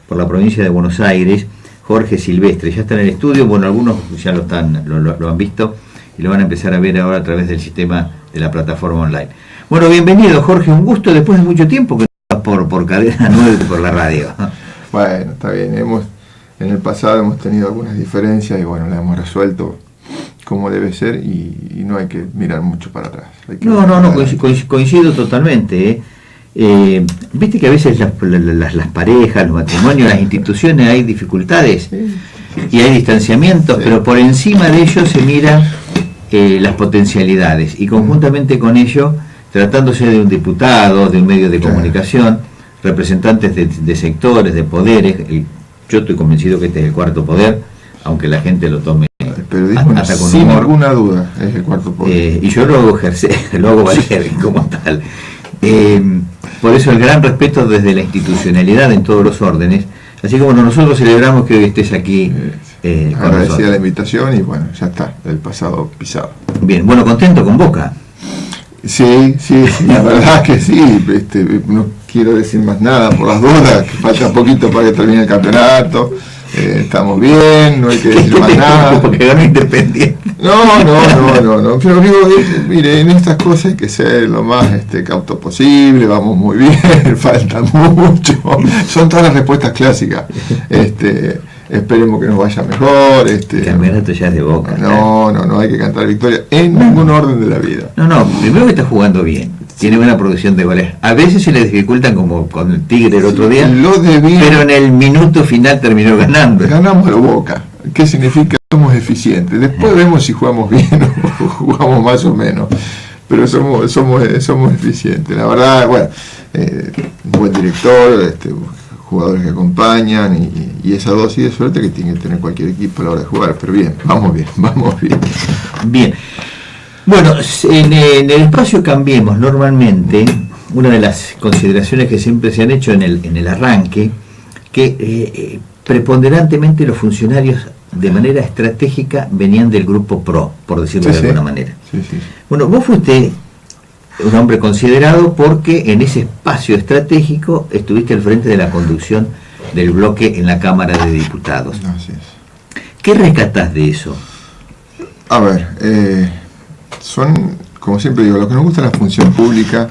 por la provincia de Buenos Aires, Jorge Silvestre. Ya está en el estudio, bueno, algunos ya lo han visto y lo van a empezar a ver ahora a través del sistema de la plataforma online. Bueno, bienvenido Jorge, un gusto después de mucho tiempo que estás por Cadena 9 por la radio. Bueno, está bien, en el pasado hemos tenido algunas diferencias y bueno, las hemos resuelto como debe ser y no hay que mirar mucho para atrás. No, coincido totalmente. Viste que a veces las parejas, los matrimonios, las instituciones hay dificultades y hay distanciamientos, pero por encima de ello se miran las potencialidades y conjuntamente con ello, tratándose de un diputado, de un medio de comunicación, representantes de sectores, de poderes, yo estoy convencido que este es el cuarto poder, aunque la gente lo tome hasta con sin ninguna duda es el cuarto poder. Y yo lo hago ejercer, lo hago valer como tal. Por eso el gran respeto desde la institucionalidad en todos los órdenes. Así que bueno, nosotros celebramos que hoy estés aquí. Agradecida la invitación y bueno, ya está, el pasado pisado. Bien, bueno, contento con Boca. Sí, la verdad que sí. No quiero decir más nada por las dudas, que falta poquito para que termine el campeonato. Estamos bien, no hay que decir más nada. Porque ganó Independiente. No. Pero digo, mire, en estas cosas hay que ser lo más cauto posible, vamos muy bien, falta mucho. Son todas las respuestas clásicas. Esperemos que nos vaya mejor. El campeonato ya es de Boca. No hay que cantar victoria en ningún orden de la vida. No, primero que está jugando bien. Tiene buena producción de goles. A veces se le dificultan como con el Tigre el otro día, pero en el minuto final terminó ganando. Ganamos a lo Boca. ¿Qué significa? Somos eficientes. Después vemos si jugamos bien o jugamos más o menos. Pero somos eficientes. La verdad, bueno, buen director, jugadores que acompañan y esa dosis de suerte que tiene que tener cualquier equipo a la hora de jugar. Pero bien, vamos bien. Bien. Bueno, en el espacio Cambiemos, normalmente, una de las consideraciones que siempre se han hecho en el arranque, que preponderantemente los funcionarios de manera estratégica venían del grupo PRO, por decirlo de alguna manera. Sí. Bueno, vos fuiste un hombre considerado porque en ese espacio estratégico estuviste al frente de la conducción del bloque en la Cámara de Diputados. Así es. ¿Qué rescatás de eso? A ver, son, como siempre digo, lo que nos gusta es la función pública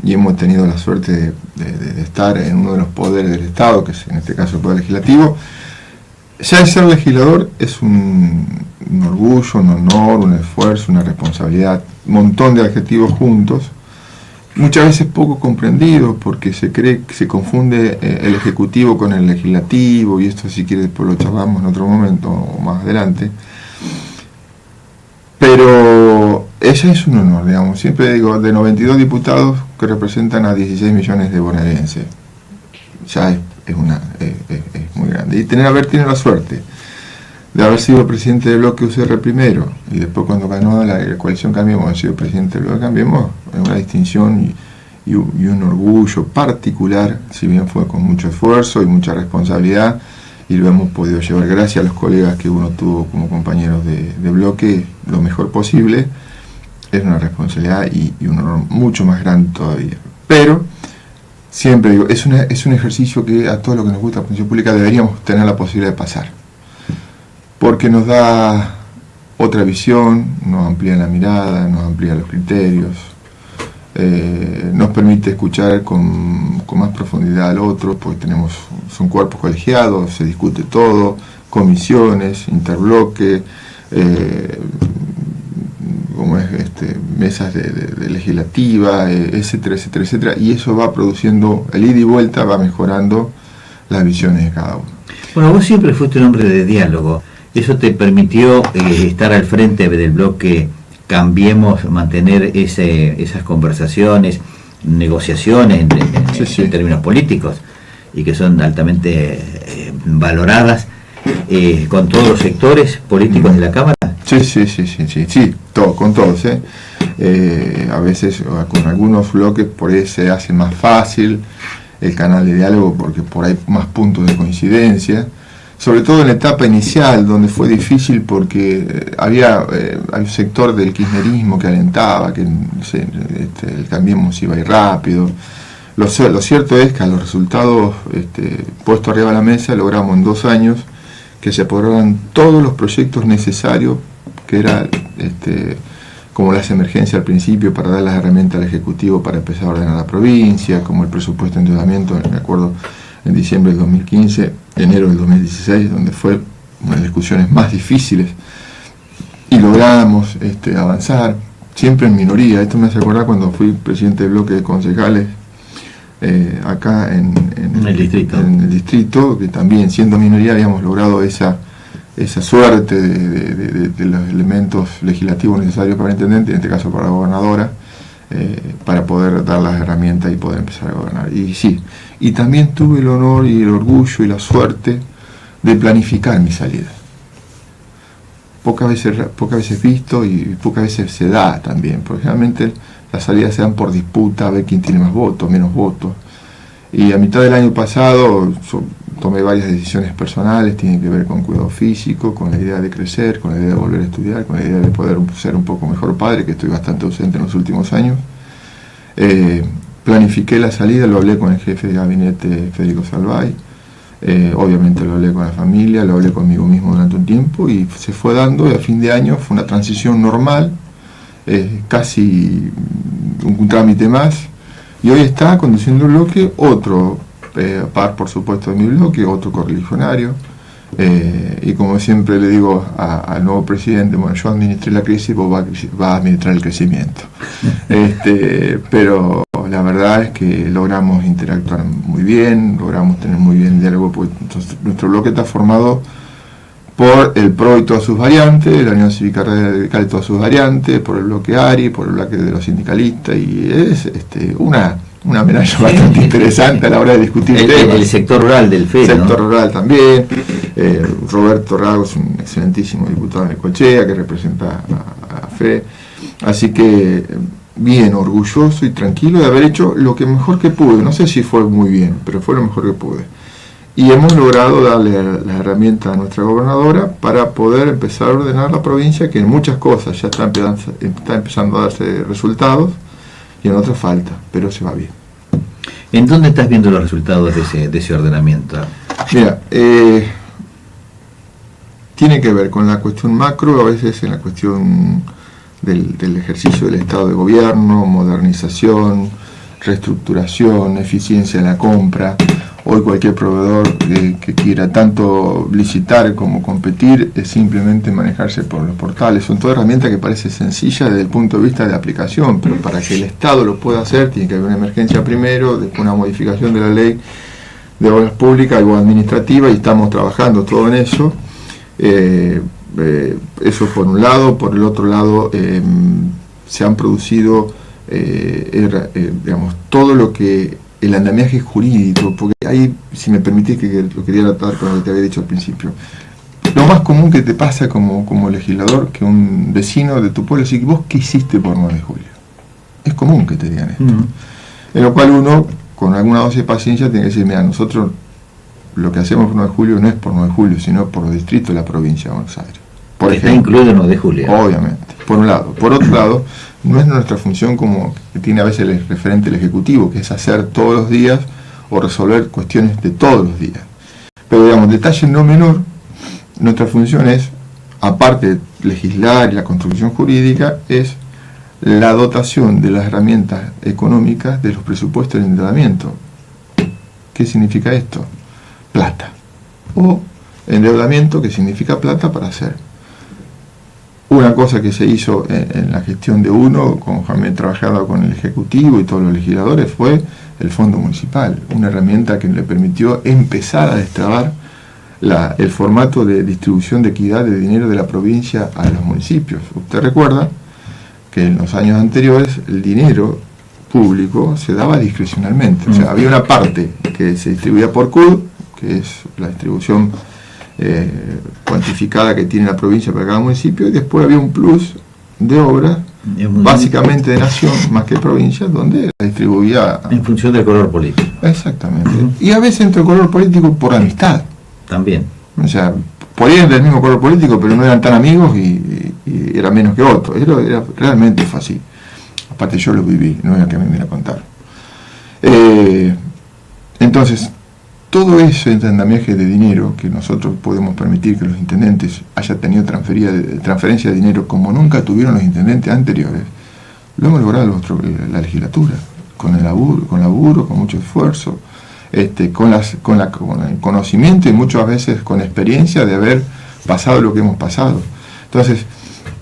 y hemos tenido la suerte de estar en uno de los poderes del Estado, que es en este caso el Poder Legislativo. Ya el ser legislador es un orgullo, un honor, un esfuerzo, una responsabilidad, un montón de adjetivos juntos, muchas veces poco comprendidos porque se cree que se confunde el Ejecutivo con el Legislativo, y esto si quiere después lo charlamos en otro momento o más adelante. Pero ese es un honor, digamos. Siempre digo, de 92 diputados que representan a 16 millones de bonaerenses, ya es muy grande. Y haber tenido la suerte de haber sido presidente del bloque UCR primero, y después cuando ganó la coalición Cambiemos, haber sido presidente del bloque Cambiemos, es una distinción y un orgullo particular, si bien fue con mucho esfuerzo y mucha responsabilidad, y lo hemos podido llevar gracias a los colegas que uno tuvo como compañeros de bloque lo mejor posible. Es una responsabilidad y un honor mucho más grande todavía. Pero siempre digo, es un ejercicio que a todo lo que nos gusta la función pública deberíamos tener la posibilidad de pasar, porque nos da otra visión, nos amplía la mirada, nos amplía los criterios, nos permite escuchar con más profundidad al otro, porque son cuerpos colegiados, se discute todo, comisiones, interbloque, mesas de legislativa, etcétera, y eso va produciendo, el ida y vuelta va mejorando las visiones de cada uno. Bueno, vos siempre fuiste un hombre de diálogo, eso te permitió estar al frente del bloque Cambiemos, mantener esas conversaciones, negociaciones en términos políticos, y que son altamente valoradas con todos los sectores políticos de la Cámara. Sí, con todos. A veces con algunos bloques por ahí se hace más fácil el canal de diálogo porque por ahí hay más puntos de coincidencia, sobre todo en la etapa inicial donde fue difícil porque había un sector del kirchnerismo que alentaba que el Cambiemos iba a ir rápido, Lo cierto es que a los resultados puestos arriba de la mesa logramos en 2 años que se aprobaran todos los proyectos necesarios, que era como las emergencias al principio para dar las herramientas al Ejecutivo para empezar a ordenar la provincia, como el presupuesto de endeudamiento, me acuerdo, en diciembre del 2015, enero del 2016, donde fue una de las discusiones más difíciles, y logramos avanzar, siempre en minoría. Esto me hace acordar cuando fui presidente del bloque de concejales acá en el distrito, que también siendo minoría habíamos logrado esa suerte de los elementos legislativos necesarios para el intendente, en este caso para la gobernadora, para poder dar las herramientas y poder empezar a gobernar. Y sí, y también tuve el honor y el orgullo y la suerte de planificar mi salida. Pocas veces visto y pocas veces se da también, porque generalmente las salidas se dan por disputa, a ver quién tiene más votos, menos votos. Y a mitad del año pasado tomé varias decisiones personales, tienen que ver con cuidado físico, con la idea de crecer, con la idea de volver a estudiar, con la idea de poder ser un poco mejor padre, que estoy bastante ausente en los últimos años. Planifiqué la salida, lo hablé con el jefe de gabinete, Federico Salvay, obviamente lo hablé con la familia, lo hablé conmigo mismo durante un tiempo y se fue dando, y a fin de año fue una transición normal, casi un trámite más, y hoy está conduciendo el bloque otro, par por supuesto de mi bloque, otro correligionario, y como siempre le digo al nuevo presidente, bueno, yo administré la crisis, vos vas a administrar el crecimiento. Pero la verdad es que logramos interactuar muy bien, logramos tener muy bien el diálogo, porque nuestro bloque está formado por el PRO y todas sus variantes, la Unión Cívica Radical y todas sus variantes, por el bloque ARI, por el bloque de los sindicalistas, y es una medalla bastante interesante a la hora de discutir temas. El sector rural del FE, el sector rural también. Roberto Rago es un excelentísimo diputado de Necochea que representa a FE. Así que bien orgulloso y tranquilo de haber hecho lo que mejor que pude. No sé si fue muy bien, pero fue lo mejor que pude. Y hemos logrado darle las herramientas a nuestra gobernadora para poder empezar a ordenar la provincia, que en muchas cosas ya está empezando a darse resultados y en otras falta, pero se va bien. ¿En dónde estás viendo los resultados de ese ordenamiento? Mira, tiene que ver con la cuestión macro, a veces en la cuestión del ejercicio del Estado de Gobierno, modernización, reestructuración, eficiencia en la compra. Hoy cualquier proveedor que quiera tanto licitar como competir es simplemente manejarse por los portales. Son todas herramientas que parecen sencillas desde el punto de vista de aplicación, pero para que el Estado lo pueda hacer tiene que haber una emergencia primero, después una modificación de la ley de obras públicas, algo administrativa, y estamos trabajando todo en eso. Eso por un lado. Por el otro lado, se han producido digamos, todo lo que el andamiaje jurídico, porque ahí, si me permitís, que lo quería tratar con lo que te había dicho al principio, lo más común que te pasa como legislador, que un vecino de tu pueblo dice: ¿vos qué hiciste por 9 de julio? Es común que te digan esto. En lo cual uno, con alguna dosis de paciencia, tiene que decir: mira, nosotros lo que hacemos por 9 de julio no es por 9 de julio, sino por los distritos de la provincia de Buenos Aires. Por Está ejemplo, incluido el 9 de julio. Obviamente, por un lado. Por otro lado, no es nuestra función como que tiene a veces el referente del Ejecutivo, que es hacer todos los días o resolver cuestiones de todos los días. Pero digamos, detalle no menor, nuestra función es, aparte de legislar y la construcción jurídica, es la dotación de las herramientas económicas de los presupuestos de endeudamiento. ¿Qué significa esto? Plata. O endeudamiento, que significa plata para hacer. Una cosa que se hizo en la gestión de uno, trabajando con el Ejecutivo y todos los legisladores, fue el Fondo Municipal, una herramienta que le permitió empezar a destrabar el formato de distribución de equidad de dinero de la provincia a los municipios. Usted recuerda que en los años anteriores el dinero público se daba discrecionalmente, o sea, había una parte que se distribuía por CUD, que es la distribución cuantificada que tiene la provincia para cada municipio, y después había un plus de obras, básicamente de nación más que provincia, donde la distribuía en función del color político. Exactamente. Y a veces entre el color político por amistad. También. O sea, podían del mismo color político, pero no eran tan amigos y eran menos que otros. Era realmente fácil. Aparte yo lo viví, no era que me viniera a contar. Entonces, todo ese entendamiaje de dinero que nosotros podemos permitir que los intendentes hayan tenido transferencia de dinero como nunca tuvieron los intendentes anteriores, lo hemos logrado la legislatura, con el laburo, con mucho esfuerzo, con el conocimiento y muchas veces con experiencia de haber pasado lo que hemos pasado. Entonces,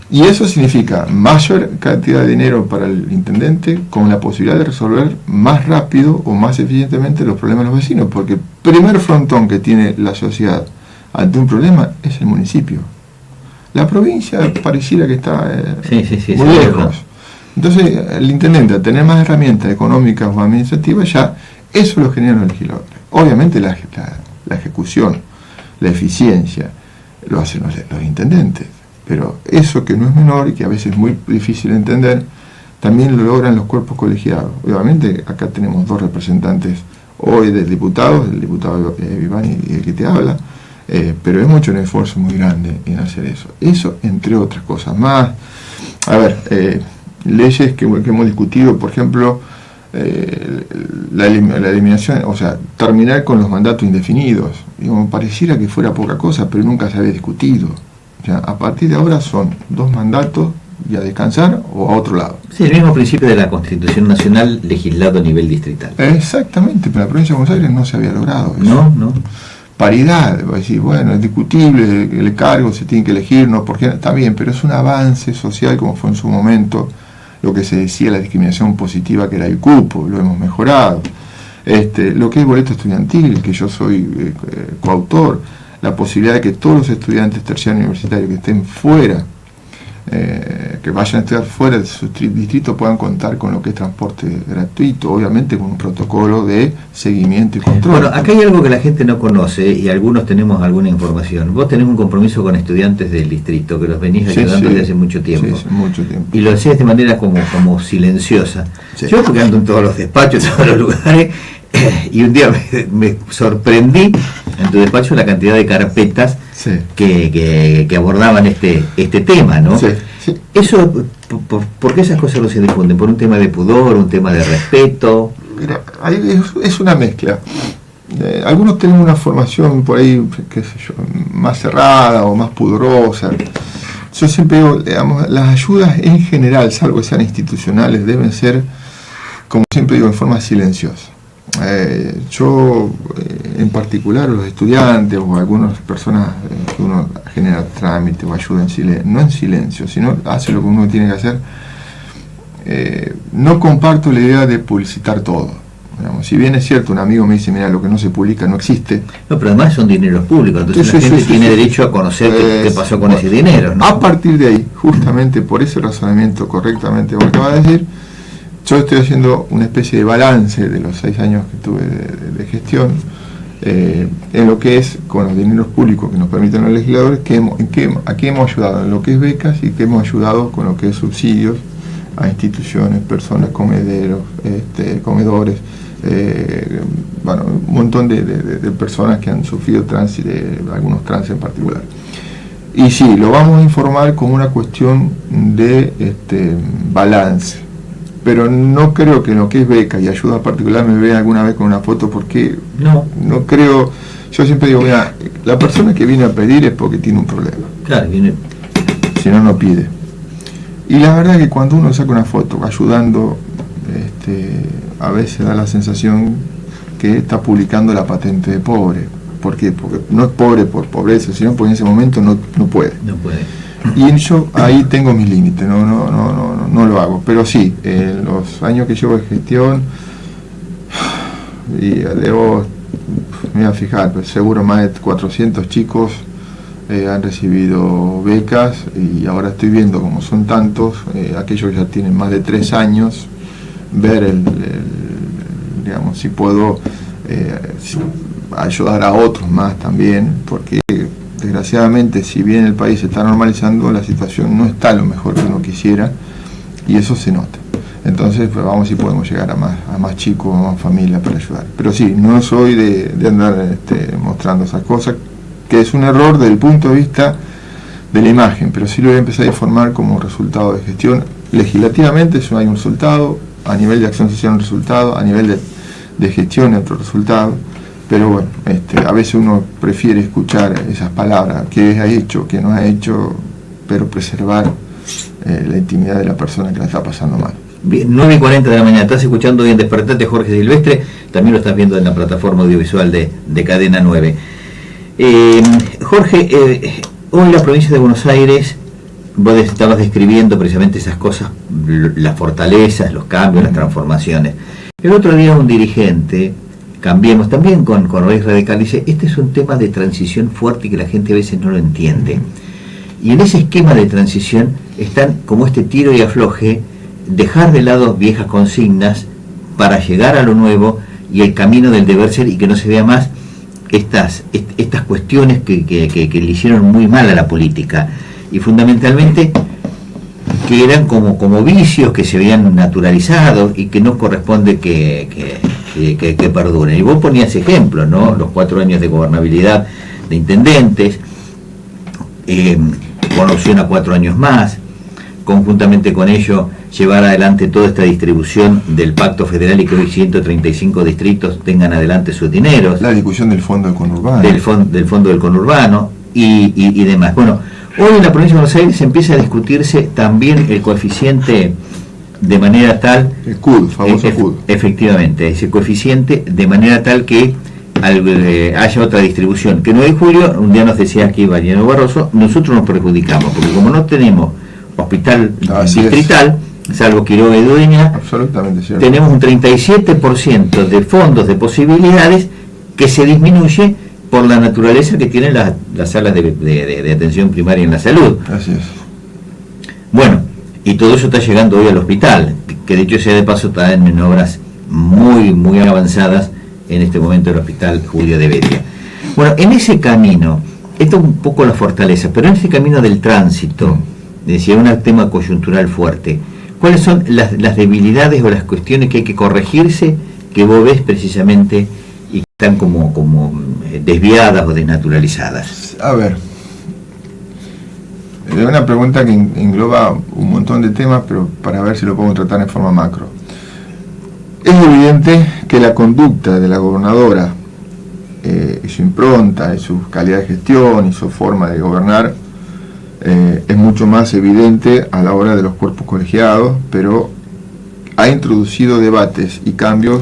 y eso significa mayor cantidad de dinero para el intendente con la posibilidad de resolver más rápido o más eficientemente los problemas de los vecinos, porque el primer frontón que tiene la sociedad ante un problema es el municipio. La provincia pareciera que está muy lejos. Entonces el intendente, al tener más herramientas económicas o administrativas, ya eso lo generan los legisladores. Obviamente la ejecución, la eficiencia, lo hacen los intendentes. Pero eso que no es menor y que a veces es muy difícil de entender, también lo logran los cuerpos colegiados. Obviamente acá tenemos dos representantes hoy del diputado Vivani y el que te habla, pero es mucho un esfuerzo muy grande en hacer eso. Eso entre otras cosas más. A ver, leyes que hemos discutido, por ejemplo, la eliminación, o sea, terminar con los mandatos indefinidos. Digamos, pareciera que fuera poca cosa, pero nunca se había discutido. Ya, a partir de ahora son 2 mandatos y a descansar o a otro lado. Sí, el mismo principio de la Constitución Nacional legislado a nivel distrital. Exactamente, pero en la provincia de Buenos Aires no se había logrado eso. No. Paridad, va a decir, bueno, es discutible, el cargo se tiene que elegir, no, porque está bien, pero es un avance social como fue en su momento lo que se decía la discriminación positiva que era el cupo, lo hemos mejorado. Lo que es boleto estudiantil, que yo soy coautor, la posibilidad de que todos los estudiantes terciarios universitarios que estén fuera, que vayan a estudiar fuera de su distrito, puedan contar con lo que es transporte gratuito, obviamente con un protocolo de seguimiento y control. Bueno, acá hay algo que la gente no conoce y algunos tenemos alguna información. Vos tenés un compromiso con estudiantes del distrito que los venís ayudando desde hace mucho tiempo. Sí, mucho tiempo. Y lo hacías de manera como silenciosa. Sí. Yo porque ando en todos los despachos, en todos los lugares, y un día me sorprendí en tu despacho la cantidad de carpetas que abordaban este tema, ¿no? Sí. Eso, ¿por qué esas cosas no se difunden? ¿Por un tema de pudor, un tema de respeto? Mira, es una mezcla. Algunos tienen una formación por ahí, qué sé yo, más cerrada o más pudorosa. Yo siempre digo, digamos, las ayudas en general, salvo que sean institucionales, deben ser, como siempre digo, en forma silenciosa. Yo en particular los estudiantes o algunas personas que uno genera trámite o ayuda en silencio, no en silencio, sino hace lo que uno tiene que hacer, no comparto la idea de publicitar todo. Digamos, si bien es cierto, un amigo me dice, mira, lo que no se publica no existe. No, pero además son dineros públicos, entonces la gente tiene derecho a conocer qué pasó con ese dinero, ¿no? A partir de ahí, justamente por ese razonamiento correctamente que acaba de decir, yo estoy haciendo una especie de balance de los 6 años que tuve de gestión en lo que es con los dineros públicos que nos permiten los legisladores, a qué hemos ayudado en lo que es becas y qué hemos ayudado con lo que es subsidios a instituciones, personas, comedores, bueno, un montón de personas que han sufrido tránsito, algunos tránsitos en particular. Y sí, lo vamos a informar como una cuestión de balance. Pero no creo que en lo que es beca y ayuda particular me vea alguna vez con una foto, porque no creo. Yo siempre digo, mira, la persona que viene a pedir es porque tiene un problema. Claro, viene. Si no, no pide. Y la verdad es que cuando uno saca una foto ayudando, a veces da la sensación que está publicando la patente de pobre. ¿Por qué? Porque no es pobre por pobreza, sino porque en ese momento no puede. No puede. Y yo ahí tengo mis límites, no lo hago. Pero sí, en los años que llevo de gestión, y debo, me voy a fijar, pues seguro más de 400 chicos han recibido becas, y ahora estoy viendo como son tantos, aquellos que ya tienen más de 3 años, ver digamos, si puedo ayudar a otros más también, porque desgraciadamente, si bien el país se está normalizando, la situación no está lo mejor que uno quisiera, y eso se nota. Entonces, pues vamos si podemos llegar a más chicos, a más familias para ayudar. Pero sí, no soy de andar mostrando esas cosas, que es un error desde el punto de vista de la imagen, pero sí lo voy a empezar a informar como resultado de gestión. Legislativamente eso hay un resultado, a nivel de acción social un resultado, a nivel de gestión y otro resultado, pero bueno, a veces uno prefiere escuchar esas palabras, qué ha hecho, qué no ha hecho, pero preservar la intimidad de la persona que la está pasando mal. Bien, 9:40 de la mañana, estás escuchando bien Despertate, Jorge Silvestre, también lo estás viendo en la plataforma audiovisual de Cadena 9. Jorge, hoy la provincia de Buenos Aires, vos estabas describiendo precisamente esas cosas, las fortalezas, los cambios, las transformaciones. El otro día un dirigente, Cambiemos, también con Raíz Radical, dice, este es un tema de transición fuerte y que la gente a veces no lo entiende. Y en ese esquema de transición están como este tiro y afloje, dejar de lado viejas consignas para llegar a lo nuevo y el camino del deber ser, y que no se vea más estas cuestiones que le hicieron muy mal a la política, y fundamentalmente que eran como vicios que se habían naturalizado y que no corresponde que perduren. Y vos ponías ejemplos, ¿no? Los 4 años de gobernabilidad de intendentes, con opción a 4 años más, conjuntamente con ello llevar adelante toda esta distribución del pacto federal y que hoy 135 distritos tengan adelante sus dineros. La discusión del fondo del conurbano. Del fondo del conurbano y demás. Bueno, hoy en la provincia de Buenos Aires empieza a discutirse también el coeficiente de manera tal... El CUD, famoso CUD. Efectivamente, ese coeficiente de manera tal que haya otra distribución. Que 9 de julio, un día nos decía aquí Mariano Barroso, nosotros nos perjudicamos, porque como no tenemos hospital distrital, salvo Quiroga y Dueña, absolutamente cierto, tenemos un 37% de fondos de posibilidades que se disminuye por la naturaleza que tienen las salas de atención primaria en la salud. Así es. Bueno, y todo eso está llegando hoy al hospital, que dicho sea de paso está en obras muy avanzadas en este momento el Hospital Julio de Bedia. Bueno, en ese camino, esto es un poco la fortaleza, pero en ese camino del tránsito, decía, un tema coyuntural fuerte, ¿cuáles son las debilidades o las cuestiones que hay que corregirse que vos ves precisamente y que están como desviadas o desnaturalizadas? A ver, es una pregunta que engloba un montón de temas, pero para ver si lo podemos tratar en forma macro. Es evidente que la conducta de la gobernadora, y su impronta, y su calidad de gestión, y su forma de gobernar, es mucho más evidente a la hora de los cuerpos colegiados, pero ha introducido debates y cambios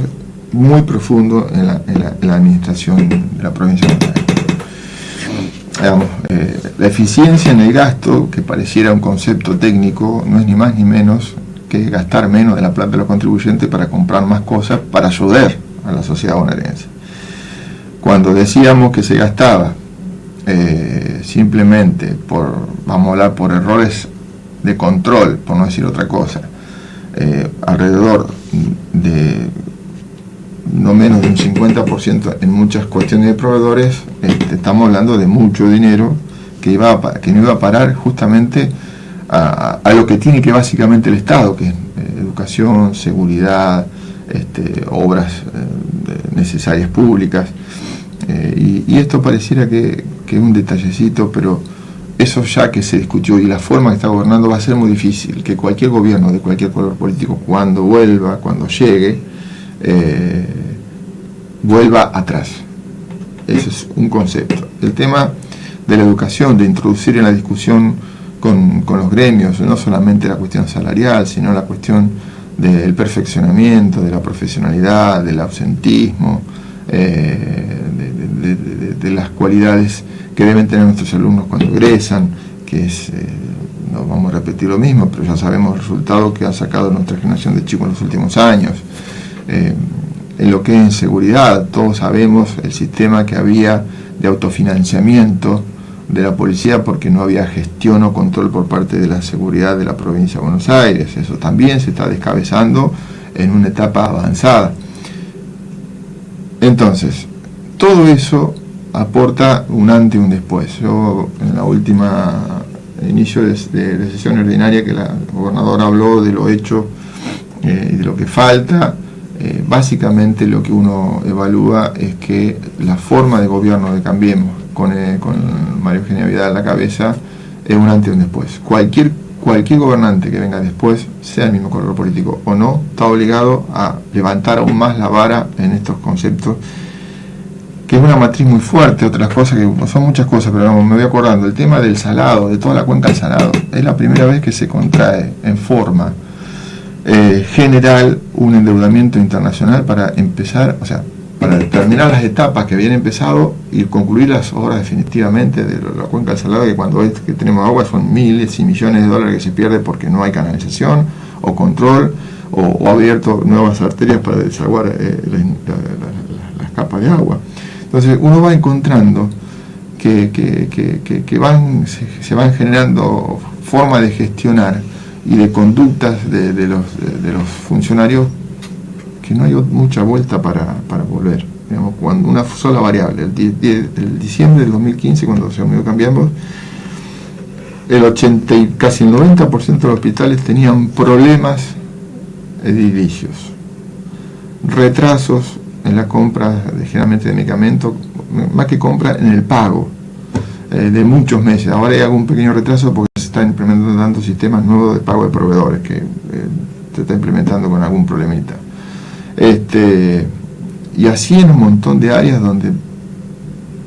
muy profundos en la administración de la provincia de Buenos Aires. Digamos, la eficiencia en el gasto, que pareciera un concepto técnico, no es ni más ni menos que gastar menos de la plata de los contribuyentes para comprar más cosas para ayudar a la sociedad bonaerense. Cuando decíamos que se gastaba simplemente vamos a hablar por errores de control, por no decir otra cosa, alrededor de no menos de un 50% en muchas cuestiones de proveedores, estamos hablando de mucho dinero que no iba a parar justamente a lo que tiene que básicamente el Estado, que es educación, seguridad, obras necesarias públicas, y esto pareciera que es un detallecito, pero eso ya que se discutió y la forma que está gobernando va a ser muy difícil que cualquier gobierno de cualquier color político, cuando llegue, vuelva atrás. Ese es un concepto. El tema de la educación, de introducir en la discusión con los gremios, no solamente la cuestión salarial, sino la cuestión del perfeccionamiento, de la profesionalidad, del ausentismo, de las cualidades que deben tener nuestros alumnos cuando egresan, que es, no vamos a repetir lo mismo, pero ya sabemos el resultado que ha sacado nuestra generación de chicos en los últimos años. En lo que es en seguridad, todos sabemos el sistema que había de autofinanciamiento de la policía porque no había gestión o control por parte de la seguridad de la provincia de Buenos Aires. Eso también se está descabezando en una etapa avanzada. Entonces, todo eso aporta un antes y un después. Yo en la última inicio de sesión ordinaria que la gobernadora habló de lo hecho y de lo que falta. Básicamente lo que uno evalúa es que la forma de gobierno de Cambiemos con María Eugenia Vidal a la cabeza es un antes y un después. Cualquier cualquier gobernante que venga después, sea el mismo color político o no, está obligado a levantar aún más la vara en estos conceptos, que es una matriz muy fuerte. Otras cosas que son muchas cosas, pero vamos, me voy acordando, el tema del salado, de toda la cuenca del salado, es la primera vez que se contrae en forma general un endeudamiento internacional para empezar, o sea, para terminar las etapas que habían empezado y concluir las obras definitivamente de la cuenca del Salado, que cuando es que tenemos agua son miles y millones de dólares que se pierde porque no hay canalización o control o abierto nuevas arterias para desaguar las capas de agua. Entonces uno va encontrando que se van generando formas de gestionar y de conductas de los funcionarios que no hay mucha vuelta para volver. Digamos, cuando una sola variable, el diciembre del 2015, cuando se cambiamos, el 80 y casi el 90% de los hospitales tenían problemas edilicios, retrasos en la compra generalmente de medicamentos, más que compra en el pago de muchos meses. Ahora hay algún pequeño retraso porque se están implementando sistemas nuevos de pago de proveedores que se está implementando con algún problemita. Y así en un montón de áreas donde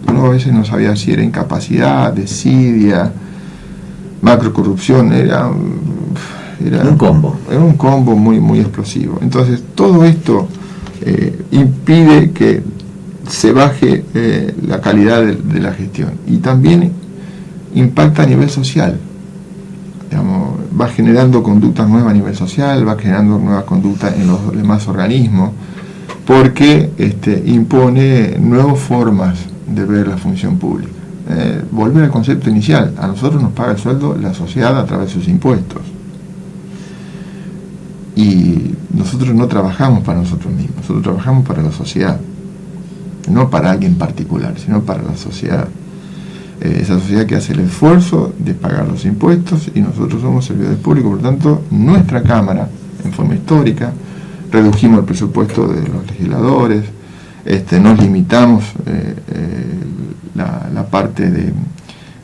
uno a veces no sabía si era incapacidad, desidia, macrocorrupción, era un combo. Era un combo muy, muy explosivo. Entonces todo esto impide que se baje la calidad de la gestión y también impacta a nivel social. Digamos, va generando conductas nuevas a nivel social, va generando nuevas conductas en los demás organismos, porque impone nuevas formas de ver la función pública. Volver al concepto inicial, a nosotros nos paga el sueldo la sociedad a través de sus impuestos. Y nosotros no trabajamos para nosotros mismos, nosotros trabajamos para la sociedad, no para alguien particular, sino para la sociedad. Esa sociedad que hace el esfuerzo de pagar los impuestos y nosotros somos servidores públicos. Por lo tanto, nuestra Cámara, en forma histórica, redujimos el presupuesto de los legisladores, nos limitamos la parte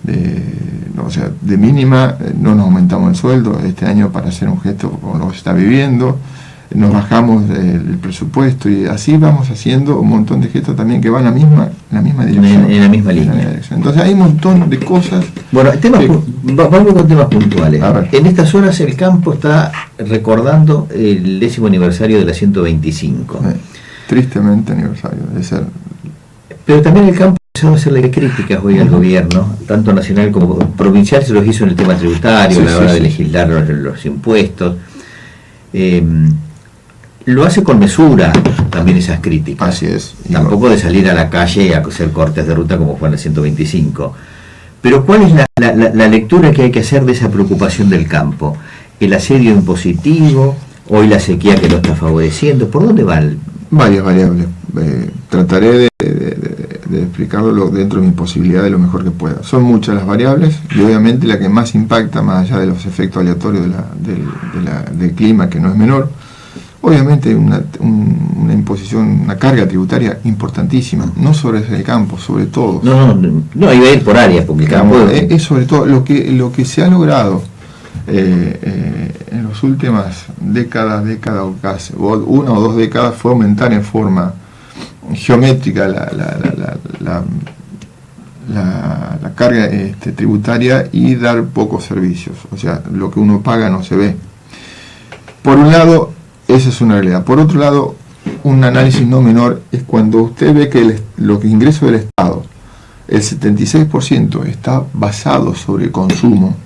de mínima, no nos aumentamos el sueldo este año para hacer un gesto como lo está viviendo, nos bajamos el presupuesto y así vamos haciendo un montón de gestos también que van en la misma dirección. En la misma línea. Entonces hay un montón de cosas. Bueno, vamos con temas puntuales. En estas horas el campo está recordando el 10º aniversario de la 125. Tristemente aniversario, debe ser. Pero también el campo ha empezado a hacerle críticas hoy al gobierno, tanto nacional como provincial, se los hizo en el tema tributario, a la hora de legislar los impuestos. Lo hace con mesura también esas críticas. Así es. Tampoco de salir a la calle a hacer cortes de ruta como fue en el 125. Pero ¿cuál es la lectura que hay que hacer de esa preocupación del campo? ¿El asedio impositivo? ¿Hoy la sequía que lo está favoreciendo? ¿Por dónde va? Varias variables. Trataré de explicarlo dentro de mi posibilidad de lo mejor que pueda. Son muchas las variables y obviamente la que más impacta, más allá de los efectos aleatorios del clima, que no es menor, obviamente una imposición, una carga tributaria importantísima, no sobre el campo, sobre todo. No, iba a ir por áreas, porque el campo es sobre todo lo que se ha logrado en las últimas décadas o casi, una o dos décadas, fue aumentar en forma geométrica la carga tributaria y dar pocos servicios. O sea, lo que uno paga no se ve. Por un lado, esa es una realidad. Por otro lado, un análisis no menor es cuando usted ve que los ingresos del Estado, el 76% está basado sobre el consumo,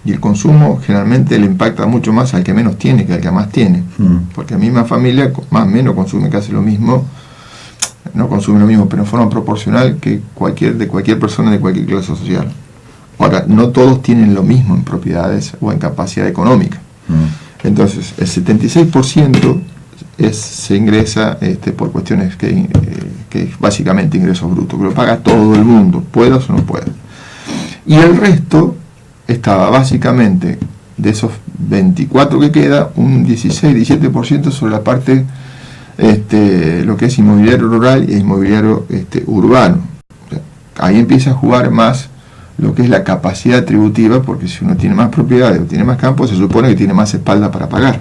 y el consumo generalmente le impacta mucho más al que menos tiene que al que más tiene, porque la misma familia más o menos consume casi lo mismo, no consume lo mismo, pero en forma proporcional que cualquier persona de cualquier clase social. Ahora, no todos tienen lo mismo en propiedades o en capacidad económica. Entonces, el 76% se ingresa por cuestiones que es básicamente ingresos brutos, que lo paga todo el mundo, puedas o no puedas. Y el resto estaba básicamente, de esos 24 que queda, un 16-17% sobre la parte, lo que es inmobiliario rural e inmobiliario urbano. O sea, ahí empieza a jugar más lo que es la capacidad tributiva, porque si uno tiene más propiedades o tiene más campo, se supone que tiene más espalda para pagar.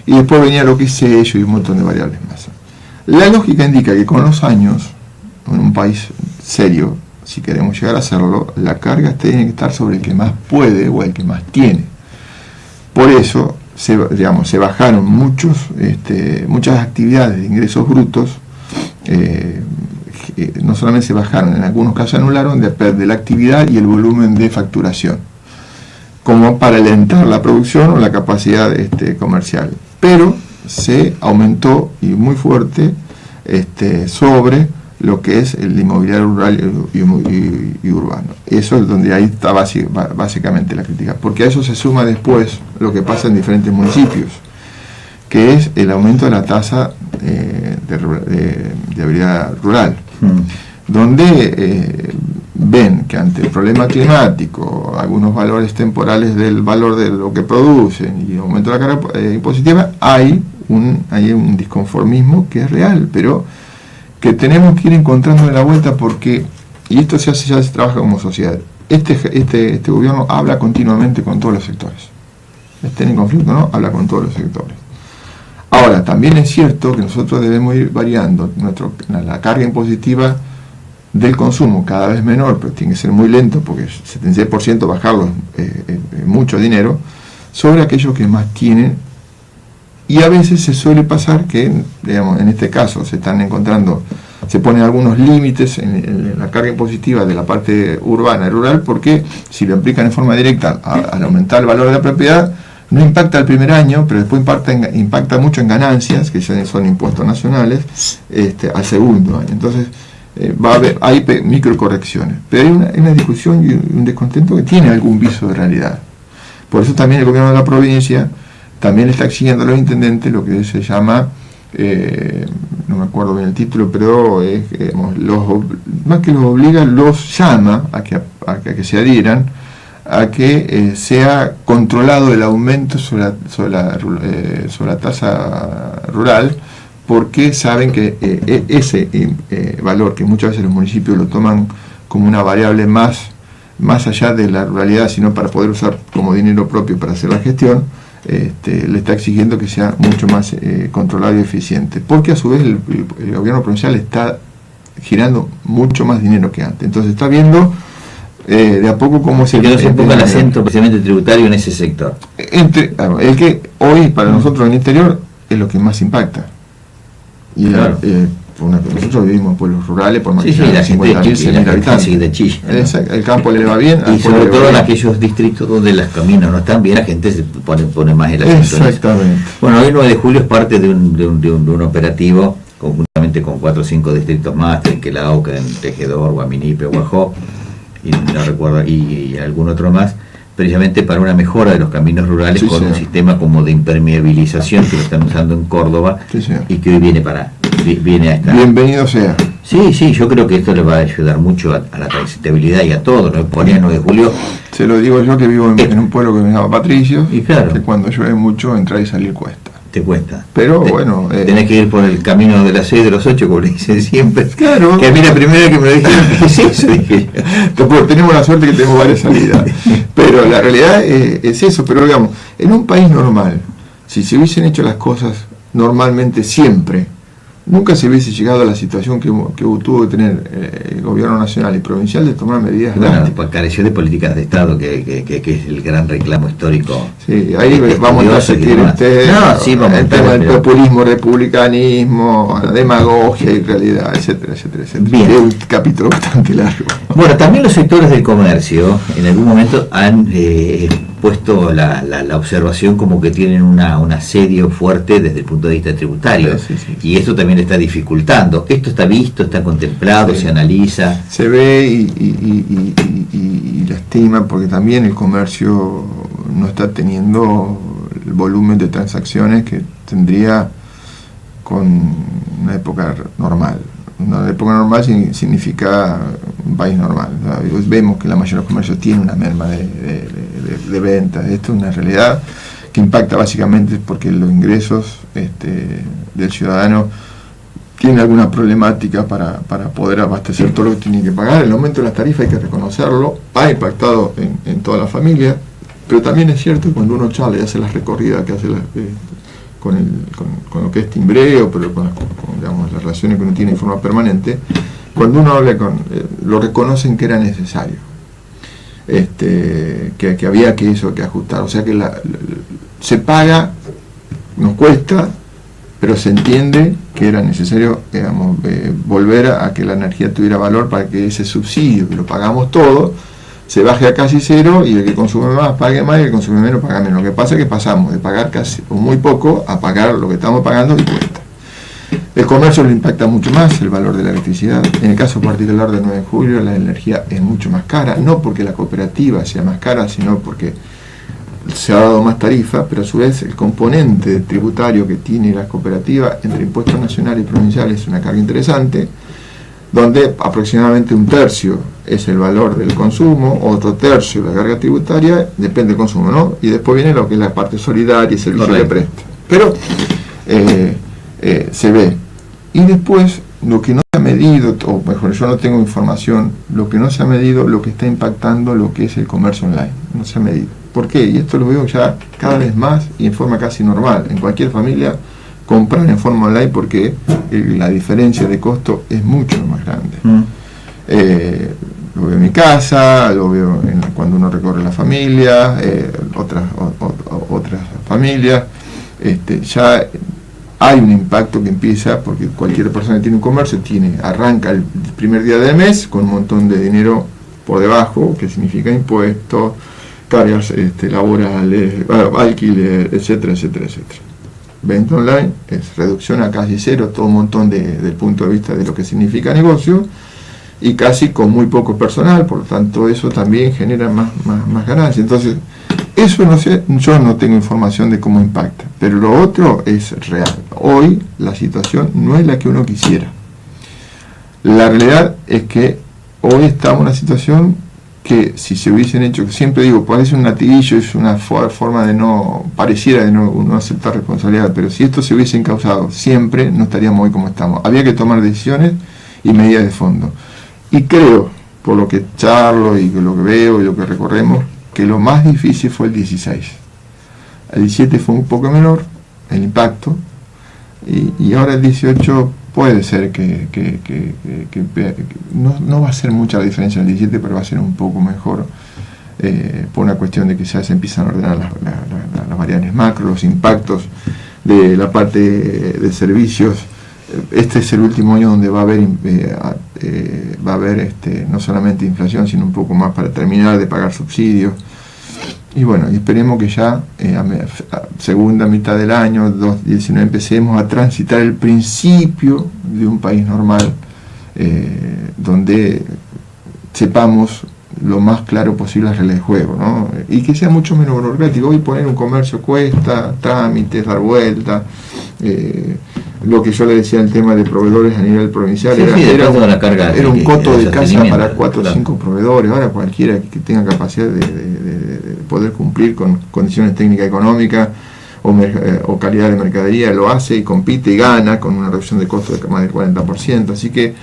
Y después venía lo que es sello y un montón de variables más. La lógica indica que con los años, en un país serio, si queremos llegar a hacerlo, la carga tiene que estar sobre el que más puede o el que más tiene. Por eso se bajaron muchas actividades de ingresos brutos, no solamente se bajaron, en algunos casos anularon de la actividad y el volumen de facturación, como para alentar la producción o la capacidad comercial. Pero se aumentó, y muy fuerte, sobre lo que es el inmobiliario rural y urbano. Eso es donde ahí está básicamente la crítica, porque a eso se suma después lo que pasa en diferentes municipios, que es el aumento de la tasa de habilidad rural, donde ven que ante el problema climático, algunos valores temporales del valor de lo que producen y aumento de la carga impositiva, hay un disconformismo que es real, pero que tenemos que ir encontrando en la vuelta, porque, y esto ya se trabaja como sociedad, este gobierno habla continuamente con todos los sectores, estén en conflicto o no, habla con todos los sectores. Ahora, también es cierto que nosotros debemos ir variando la carga impositiva del consumo, cada vez menor, pero tiene que ser muy lento, porque 76% bajarlo es mucho dinero, sobre aquellos que más tienen. Y a veces se suele pasar que, digamos, en este caso se ponen algunos límites en la carga impositiva de la parte urbana y rural, porque si lo aplican en forma directa al aumentar el valor de la propiedad, no impacta el primer año, pero después impacta mucho en ganancias, que son impuestos nacionales, al segundo año. Entonces, hay microcorrecciones, pero hay una discusión y un descontento que tiene algún viso de realidad. Por eso también el gobierno de la provincia también está exigiendo a los intendentes lo que se llama, no me acuerdo bien el título, pero más que los obliga, los llama a que se adhieran a que sea controlado el aumento sobre la tasa rural, porque saben que ese valor, que muchas veces los municipios lo toman como una variable más allá de la ruralidad, sino para poder usar como dinero propio para hacer la gestión, le está exigiendo que sea mucho más controlado y eficiente, porque a su vez el gobierno provincial está girando mucho más dinero que antes. Entonces está viendo de a poco cómo se... Que no se ponga el acento precisamente tributario en ese sector. El que hoy para nosotros en el interior es lo que más impacta. Y claro. Nosotros vivimos en pueblos rurales, por más que sean 50.000 habitantes. El campo le va bien. Y sobre todo en aquellos distritos donde los caminos no están bien, la gente se pone más el acento. Exactamente. Bueno, hoy 9 de julio es parte de un operativo, conjuntamente con 4 o 5 distritos más, Trenquelao, Tejedor, Guaminipe, Guajó, y no recuerdo, y algún otro más, precisamente para una mejora de los caminos rurales, con un sistema como de impermeabilización que lo están usando en Córdoba, y que hoy viene a estar. Bienvenido sea. Sí, yo creo que esto le va a ayudar mucho a la transitabilidad y a todo, ¿no? Ponía 9 de julio. Se lo digo yo, que vivo en un pueblo que se llama Patricio, y claro, que cuando llueve mucho entrar y salir cuesta. Te cuesta. Pero bueno... tenés que ir por el camino de las 6 de los 8, como le dicen siempre. Claro. Que a mí la primera que me lo dijeron, ¿qué es eso? Dije yo. Tenemos la suerte que tenemos varias salidas. Pero la realidad es eso. Pero digamos, en un país normal, si se hubiesen hecho las cosas normalmente siempre, nunca se hubiese llegado a la situación que tuvo que tener el gobierno nacional y provincial de tomar medidas drásticas. Pues careció de políticas de Estado, que es el gran reclamo histórico. Sí, ahí vamos a seguir el tema del populismo, republicanismo, la demagogia y realidad, etcétera. Bien. Es un capítulo bastante largo. Bueno, también los sectores del comercio en algún momento han puesto la observación como que tienen un asedio fuerte desde el punto de vista tributario. Sí. Y esto también está dificultando. Esto está visto, está contemplado, se analiza. Se ve y lastima, porque también el comercio no está teniendo el volumen de transacciones que tendría con una época normal. Una época normal significa un país normal. Vemos que la mayoría de los comercios tiene una merma de ventas. Esto es una realidad que impacta básicamente porque los ingresos del ciudadano tiene alguna problemática para poder abastecer todo lo que tiene que pagar. El aumento de las tarifas hay que reconocerlo, ha impactado en toda la familia, pero también es cierto que cuando uno sale y hace las recorridas que hace con lo que es timbreo, pero con digamos, las relaciones que uno tiene en forma permanente, cuando uno habla lo reconocen que era necesario, que había que ajustar, o sea que se paga, nos cuesta, pero se entiende que era necesario, digamos, volver a que la energía tuviera valor para que ese subsidio, que lo pagamos todo, se baje a casi cero y el que consume más pague más y el que consume menos paga menos. Lo que pasa es que pasamos de pagar casi o muy poco a pagar lo que estamos pagando y cuesta. El comercio le impacta mucho más el valor de la electricidad. En el caso particular del 9 de julio, la energía es mucho más cara, no porque la cooperativa sea más cara, sino porque se ha dado más tarifa, pero a su vez el componente tributario que tiene la cooperativa entre impuestos nacionales y provinciales es una carga interesante, donde aproximadamente un tercio es el valor del consumo, otro tercio la carga tributaria, depende del consumo, ¿no? Y después viene lo que es la parte solidaria y servicio que presta. Pero se ve. Y después, lo que no se ha medido, o mejor, yo no tengo información, lo que no se ha medido, lo que está impactando lo que es el comercio online, no se ha medido. ¿Por qué? Y esto lo veo ya cada vez más y en forma casi normal. En cualquier familia compran en forma online porque la diferencia de costo es mucho más grande. Lo veo en mi casa, lo veo cuando uno recorre la familia, otras familias. Ya hay un impacto que empieza porque cualquier persona que tiene un comercio arranca el primer día del mes con un montón de dinero por debajo, que significa impuestos, cargas laborales, alquiler, etcétera, etcétera, etcétera. Venta online es reducción a casi cero, todo un montón desde el punto de vista de lo que significa negocio, y casi con muy poco personal, por lo tanto eso también genera más ganancias. Entonces, eso no sé, yo no tengo información de cómo impacta, pero lo otro es real. Hoy la situación no es la que uno quisiera. La realidad es que hoy estamos en una situación que si se hubiesen hecho, siempre digo, parece un latiguillo, es una forma de pareciera de no aceptar responsabilidad, pero si esto se hubiese encauzado siempre, no estaríamos hoy como estamos. Había que tomar decisiones y medidas de fondo. Y creo, por lo que charlo y lo que veo y lo que recorremos, que lo más difícil fue el 16. El 17 fue un poco menor, el impacto, y ahora el 18 puede ser que no va a ser mucha la diferencia en el 17, pero va a ser un poco mejor, por una cuestión de que ya se empiezan a ordenar las variables macro, los impactos de la parte de servicios. Este es el último año donde va a haber no solamente inflación, sino un poco más para terminar de pagar subsidios. Y bueno, y esperemos que ya a segunda mitad del año 2019 empecemos a transitar el principio de un país normal, donde sepamos lo más claro posible las reglas de juego, ¿no? Y que sea mucho menos burocrático. Hoy poner un comercio cuesta, trámites, dar vuelta. Lo que yo le decía, el tema de proveedores a nivel provincial, era un coto de casa para 4 o 5 proveedores. Ahora cualquiera que tenga capacidad de poder cumplir con condiciones técnicas económicas o calidad de mercadería lo hace y compite y gana con una reducción de costos de más del 40%. Así que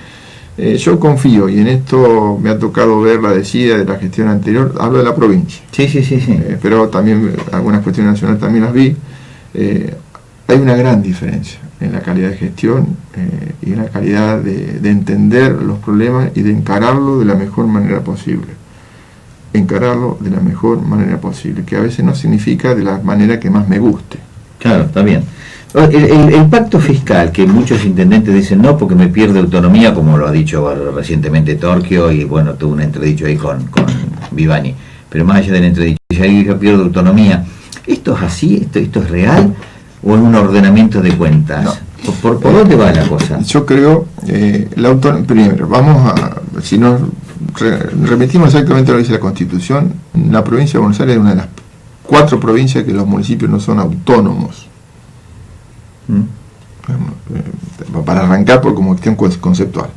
yo confío, y en esto me ha tocado ver la decida de la gestión anterior. Hablo de la provincia, sí. Pero también algunas cuestiones nacionales también las vi. Hay una gran diferencia en la calidad de gestión y en la calidad de entender los problemas y de encararlo de la mejor manera posible. Que a veces no significa de la manera que más me guste. Claro, está bien. El pacto fiscal, que muchos intendentes dicen no porque me pierde autonomía, como lo ha dicho recientemente Torquio, y bueno, tuvo un entredicho ahí con Vivani, pero más allá del entredicho, ahí yo pierdo autonomía. ¿Esto es así? ¿Esto es real? ¿O es un ordenamiento de cuentas? No. ¿Por dónde va la cosa? Yo creo, primero, si nos remitimos exactamente a lo que dice la Constitución, la provincia de Buenos Aires es una de las 4 provincias que los municipios no son autónomos. Para arrancar por como cuestión conceptual.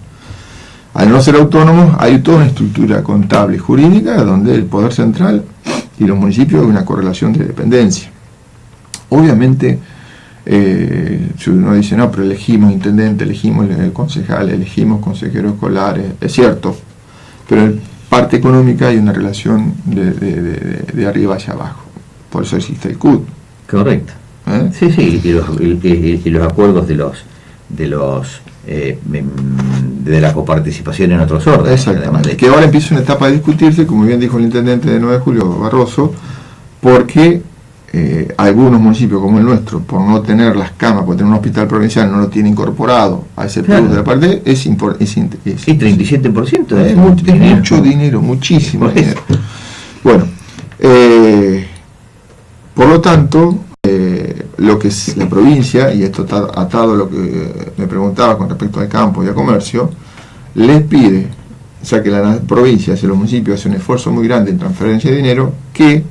Al no ser autónomos, hay toda una estructura contable y jurídica donde el poder central y los municipios hay una correlación de dependencia. Obviamente, Si uno dice, no, pero elegimos intendente, elegimos concejal, elegimos consejeros escolares, es cierto, pero en parte económica hay una relación de arriba hacia abajo. Por eso existe el CUT. Correcto. Sí, y los acuerdos de la coparticipación en otros órdenes. Exactamente. Que ahora empieza una etapa de discutirse, como bien dijo el intendente de 9 de julio, Barroso, porque algunos municipios como el nuestro, por no tener las camas, por tener un hospital provincial, no lo tiene incorporado a ese plus de la parte, es 37% es mucho dinero, muchísimo dinero. Bueno, por lo tanto, lo que es la provincia, y esto está atado a lo que me preguntaba con respecto al campo y al comercio, les pide, o sea que la provincia, si los municipios hacen un esfuerzo muy grande en transferencia de dinero, que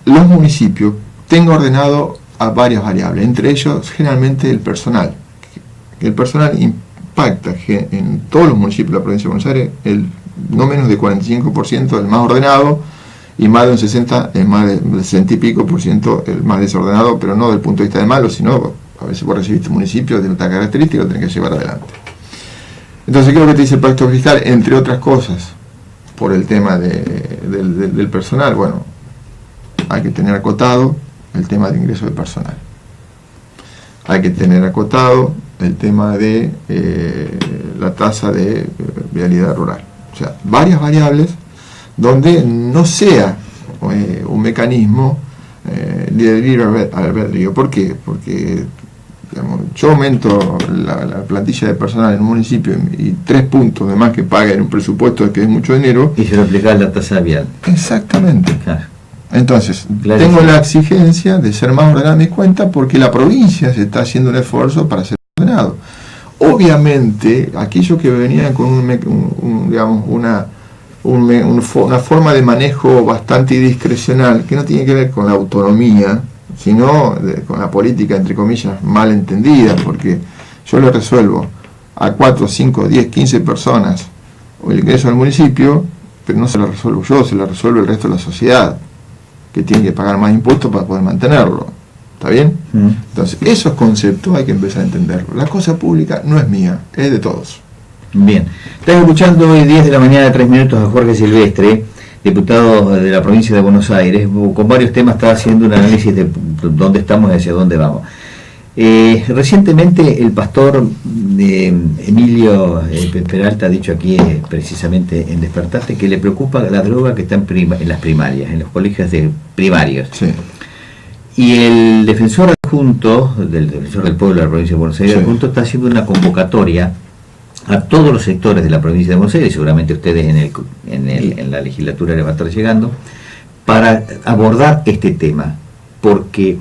los municipios tengan ordenado a varias variables, entre ellos generalmente el personal. El personal impacta en todos los municipios de la provincia de Buenos Aires, no menos de 45% el más ordenado, y más de un 60 y pico por ciento el más desordenado, pero no del punto de vista de malo, sino a veces vos recibiste un municipio de otra característica y lo tenés que llevar adelante. Entonces, ¿qué es lo que te dice el pacto fiscal? Entre otras cosas, por el tema del personal, bueno, hay que tener acotado el tema de ingreso de personal. Hay que tener acotado el tema de la tasa de vialidad rural. O sea, varias variables donde no sea un mecanismo de libre albedrío. ¿Por qué? Porque digamos, yo aumento la plantilla de personal en un municipio y 3 puntos de más que paga en un presupuesto que es mucho dinero. Y se lo aplica la tasa vial. Exactamente. Claro. Entonces, Claro, tengo sí. la exigencia de ser más ordenado en mis cuentas porque la provincia se está haciendo un esfuerzo para ser ordenado. Obviamente, aquellos que venían con una forma de manejo bastante discrecional, que no tiene que ver con la autonomía, sino con la política, entre comillas, mal entendida, porque yo le resuelvo a 4, 5, 10, 15 personas el ingreso al municipio, pero no se lo resuelvo yo, se lo resuelve el resto de la sociedad, que tiene que pagar más impuestos para poder mantenerlo. ¿Está bien? Entonces, esos conceptos hay que empezar a entenderlos. La cosa pública no es mía, es de todos. Bien, estás escuchando hoy 10 de la mañana, 3 minutos, a Jorge Silvestre, diputado de la provincia de Buenos Aires. Con varios temas está haciendo un análisis de dónde estamos y hacia dónde vamos. Recientemente el pastor Emilio Peralta ha dicho aquí, precisamente en Despertarte, que le preocupa la droga que está en las primarias, en los colegios primarios. Sí. Y el defensor adjunto, del defensor del pueblo de la provincia de Buenos Aires, Sí. adjunto, está haciendo una convocatoria a todos los sectores de la provincia de Buenos Aires, seguramente ustedes en la legislatura les va a estar llegando, para abordar este tema, porque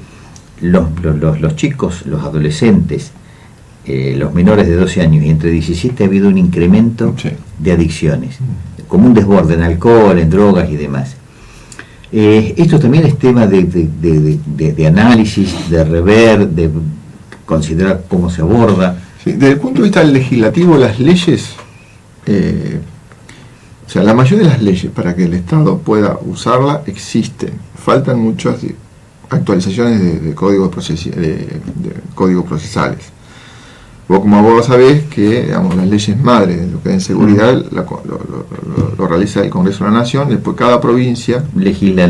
los chicos, los adolescentes, los menores de 12 años y entre 17 ha habido un incremento Sí. de adicciones, como un desborde en alcohol, en drogas y demás. Esto también es tema de análisis, de rever, de considerar cómo se aborda. Sí, desde el punto de vista legislativo, las leyes, o sea, la mayoría de las leyes para que el Estado pueda usarla existen. Faltan muchas actualizaciones de códigos procesales. Vos como abogado sabés que, digamos, las leyes madres de lo que es en seguridad lo realiza el Congreso de la Nación, después cada provincia legisla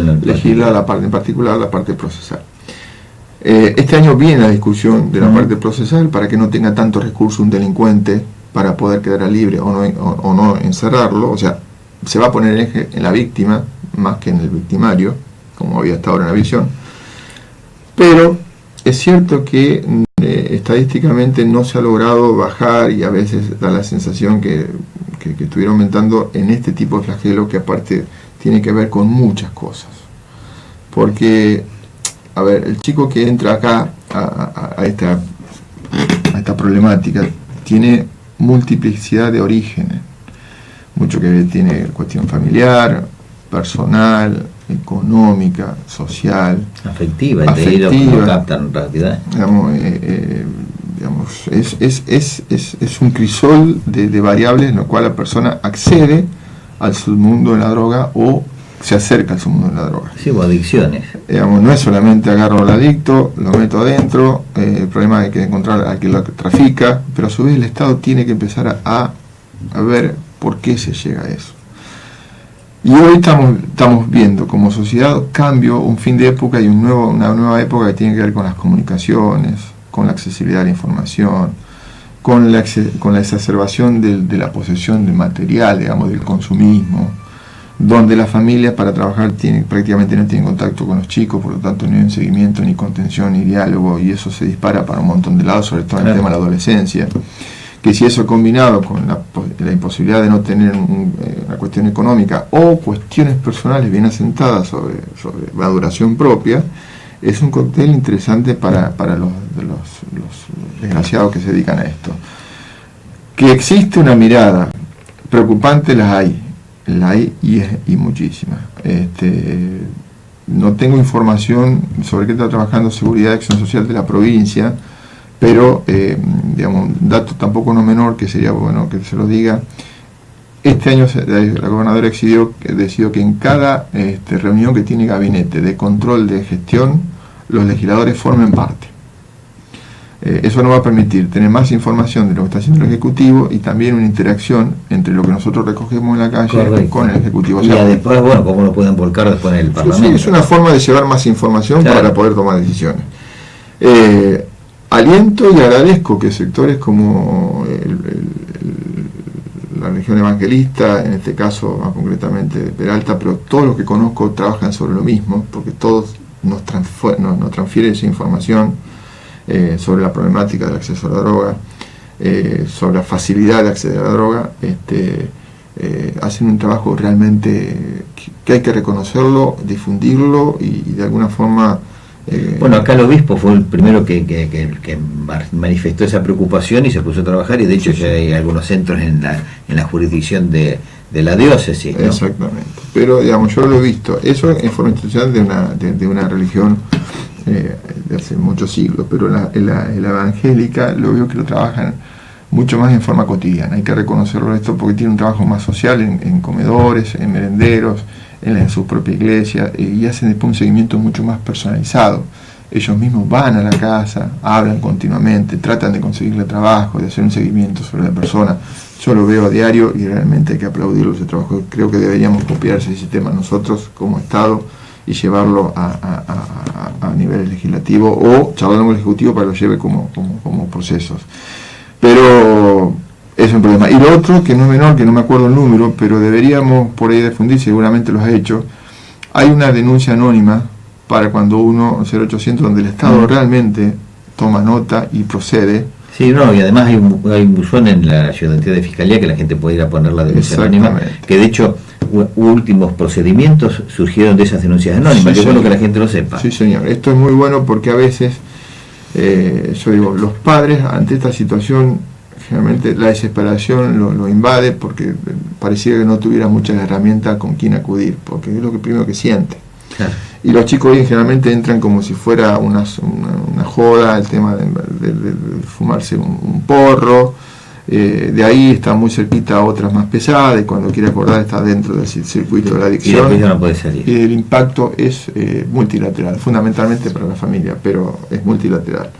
la parte, en particular la parte procesal. Este año viene la discusión de la parte procesal para que no tenga tanto recurso un delincuente para poder quedar libre o no encerrarlo. O sea, se va a poner el eje en la víctima más que en el victimario, como había hasta ahora en la visión. Pero es cierto que estadísticamente no se ha logrado bajar y a veces da la sensación que estuviera aumentando en este tipo de flagelo, que aparte tiene que ver con muchas cosas. Porque, a ver, el chico que entra acá a esta problemática tiene multiplicidad de orígenes, mucho que ver, tiene cuestión familiar, personal, económica, social, afectiva, y de ahí lo captan rápido. Es un crisol de variables en lo cual la persona accede al submundo de la droga o se acerca al mundo de la droga. Sí, o adicciones. Digamos, no es solamente agarro al adicto, lo meto adentro, el problema es que encontrar a quien lo trafica, pero a su vez el Estado tiene que empezar a ver por qué se llega a eso. Y hoy estamos viendo como sociedad cambio, un fin de época y una nueva época que tiene que ver con las comunicaciones, con la accesibilidad a la información, con la exacerbación de la posesión de material, digamos, del consumismo, donde la familia para trabajar prácticamente no tiene contacto con los chicos, por lo tanto no hay un seguimiento, ni contención, ni diálogo, y eso se dispara para un montón de lados, sobre todo en el tema de la adolescencia, que si eso combinado con la imposibilidad de no tener una cuestión económica o cuestiones personales bien asentadas sobre maduración propia, es un cóctel interesante para los desgraciados que se dedican a esto. Que existe una mirada preocupante, la hay y muchísima. No tengo información sobre qué está trabajando Seguridad y Acción Social de la provincia, pero digamos, un dato tampoco no menor que sería bueno que se lo diga. Este año la gobernadora decidió que en cada reunión que tiene gabinete de control de gestión, los legisladores formen parte. Eso nos va a permitir tener más información de lo que está haciendo el Ejecutivo y también una interacción entre lo que nosotros recogemos en la calle. Correcto. Con el Ejecutivo. O sea, y después, bueno, cómo lo pueden volcar después en el Parlamento. Sí, es una forma de llevar más información, claro, para poder tomar decisiones. Aliento y agradezco que sectores como la región evangelista, en este caso más concretamente de Peralta, pero todos los que conozco trabajan sobre lo mismo, porque todos nos transfieren esa información sobre la problemática del acceso a la droga, sobre la facilidad de acceder a la droga. Hacen un trabajo realmente que hay que reconocerlo, difundirlo y de alguna forma... Bueno, acá el obispo fue el primero que manifestó esa preocupación y se puso a trabajar, y de hecho ya hay algunos centros en la jurisdicción de la diócesis, ¿no? Exactamente, pero digamos, yo lo he visto, eso en forma institucional de una religión de hace muchos siglos, pero la evangélica lo veo que lo trabajan mucho más en forma cotidiana. Hay que reconocerlo esto porque tiene un trabajo más social en comedores, en merenderos, en su propia iglesia, y hacen después un seguimiento mucho más personalizado. Ellos mismos van a la casa, hablan continuamente, tratan de conseguirle trabajo, de hacer un seguimiento sobre la persona. Yo lo veo a diario y realmente hay que aplaudirlo ese trabajo. Creo que deberíamos copiar ese sistema nosotros como Estado y llevarlo a nivel legislativo, o charlarlo con el Ejecutivo para que lo lleve como procesos. Pero es un problema. Y lo otro, que no es menor, que no me acuerdo el número, pero deberíamos por ahí difundir, seguramente lo has hecho, hay una denuncia anónima para cuando 0800, donde el Estado realmente toma nota y procede. Sí, no, y además hay un buzón en la ayudantía de Fiscalía que la gente puede ir a poner la denuncia anónima, que de hecho últimos procedimientos surgieron de esas denuncias anónimas, sí, que es bueno que la gente lo sepa. Sí, señor, esto es muy bueno porque a veces, yo digo, los padres ante esta situación, generalmente la desesperación lo invade porque parecía que no tuviera muchas herramientas con quien acudir, porque es lo que primero que siente. Claro. Y los chicos hoy generalmente entran como si fuera una joda, el tema de fumarse un porro, de ahí está muy cerquita a otras más pesadas, y cuando quiere acordar está dentro del circuito de la adicción, y no puede salir. Y el impacto es multilateral, fundamentalmente para la familia, pero es multilateral.